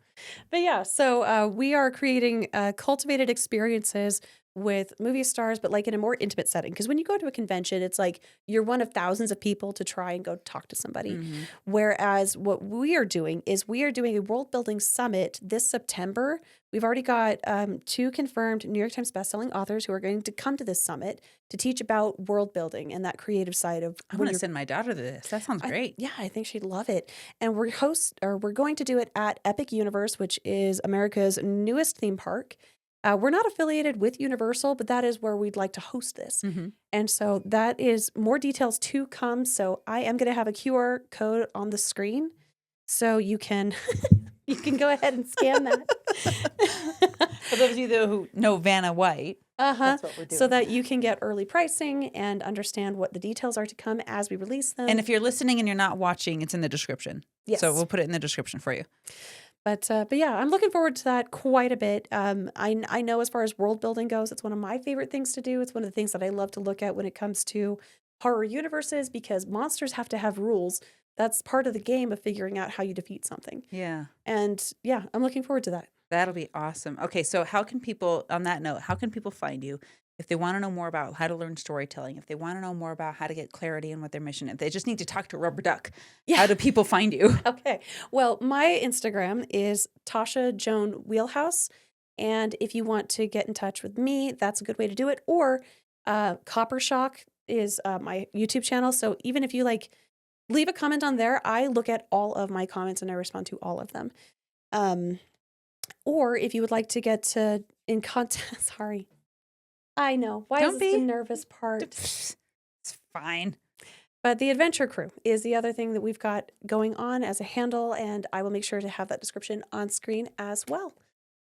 But yeah, so we are creating cultivated experiences with movie stars, but like in a more intimate setting. Because when you go to a convention, it's like you're one of thousands of people to try and go talk to somebody. Mm-hmm. Whereas what we are doing is we are doing a world building summit this September. We've already got 2 confirmed New York Times bestselling authors who are going to come to this summit to teach about world building and that creative side of. I want to send my daughter to this. That sounds great. I think she'd love it. And we're going to do it at Epic Universe, which is America's newest theme park. We're not affiliated with Universal, but that is where we'd like to host this. Mm-hmm. And so that is more details to come. So I am going to have a QR code on the screen so you can you can go ahead and scan that. For those of you who know Vanna White, that's what we're doing. So that you can get early pricing and understand what the details are to come as we release them. And if you're listening and you're not watching, it's in the description. Yes. So we'll put it in the description for you. But yeah, I'm looking forward to that quite a bit. I know as far as world building goes, it's one of my favorite things to do. It's one of the things that I love to look at when it comes to horror universes because monsters have to have rules. That's part of the game of figuring out how you defeat something. Yeah. And yeah, I'm looking forward to that. That'll be awesome. Okay, so how can people find you if they want to know more about how to learn storytelling, if they want to know more about how to get clarity in what their mission is, if they just need to talk to a rubber duck, how do people find you? Okay. Well, my Instagram is Tasha Joan Wheelhouse. And if you want to get in touch with me, that's a good way to do it. Or Copper Shock is my YouTube channel. So even if you leave a comment on there, I look at all of my comments and I respond to all of them. Or if you would like to get in contact, sorry. I know. Why is this the nervous part? It's fine. But the Adventure Crew is the other thing that we've got going on as a handle, and I will make sure to have that description on screen as well.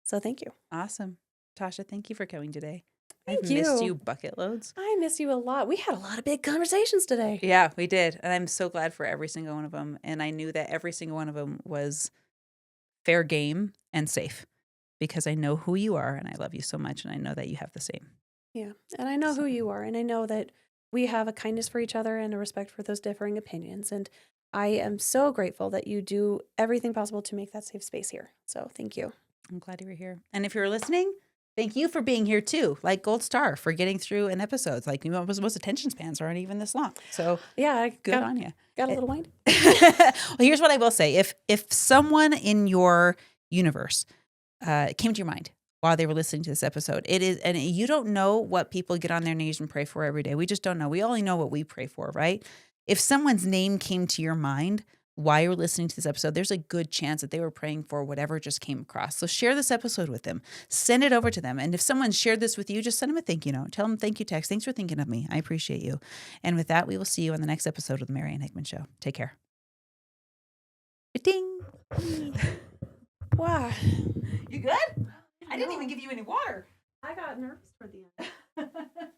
So thank you. Awesome. Tasha, thank you for coming today. I've missed you bucket loads. I miss you a lot. We had a lot of big conversations today. Yeah, we did. And I'm so glad for every single one of them. And I knew that every single one of them was fair game and safe because I know who you are and I love you so much. And I know that you have the same. Yeah. And I know who you are. And I know that we have a kindness for each other and a respect for those differing opinions. And I am so grateful that you do everything possible to make that safe space here. So thank you. I'm glad you were here. And if you're listening, thank you for being here too. Like Gold Star for getting through an episode. Like most attention spans aren't even this long. So yeah, good on you. Got a little wind. Well, here's what I will say. If someone in your universe came to your mind while they were listening to this episode, and you don't know what people get on their knees and pray for every day. We just don't know. We only know what we pray for, right? If someone's name came to your mind while you're listening to this episode, there's a good chance that they were praying for whatever just came across. So share this episode with them. Send it over to them. And if someone shared this with you, just send them a thank you note. Tell them thank you text. Thanks for thinking of me. I appreciate you. And with that, we will see you on the next episode of the Marianne Hickman Show. Take care. Ding. Wow. You good? I didn't even give you any water. I got nervous toward the end.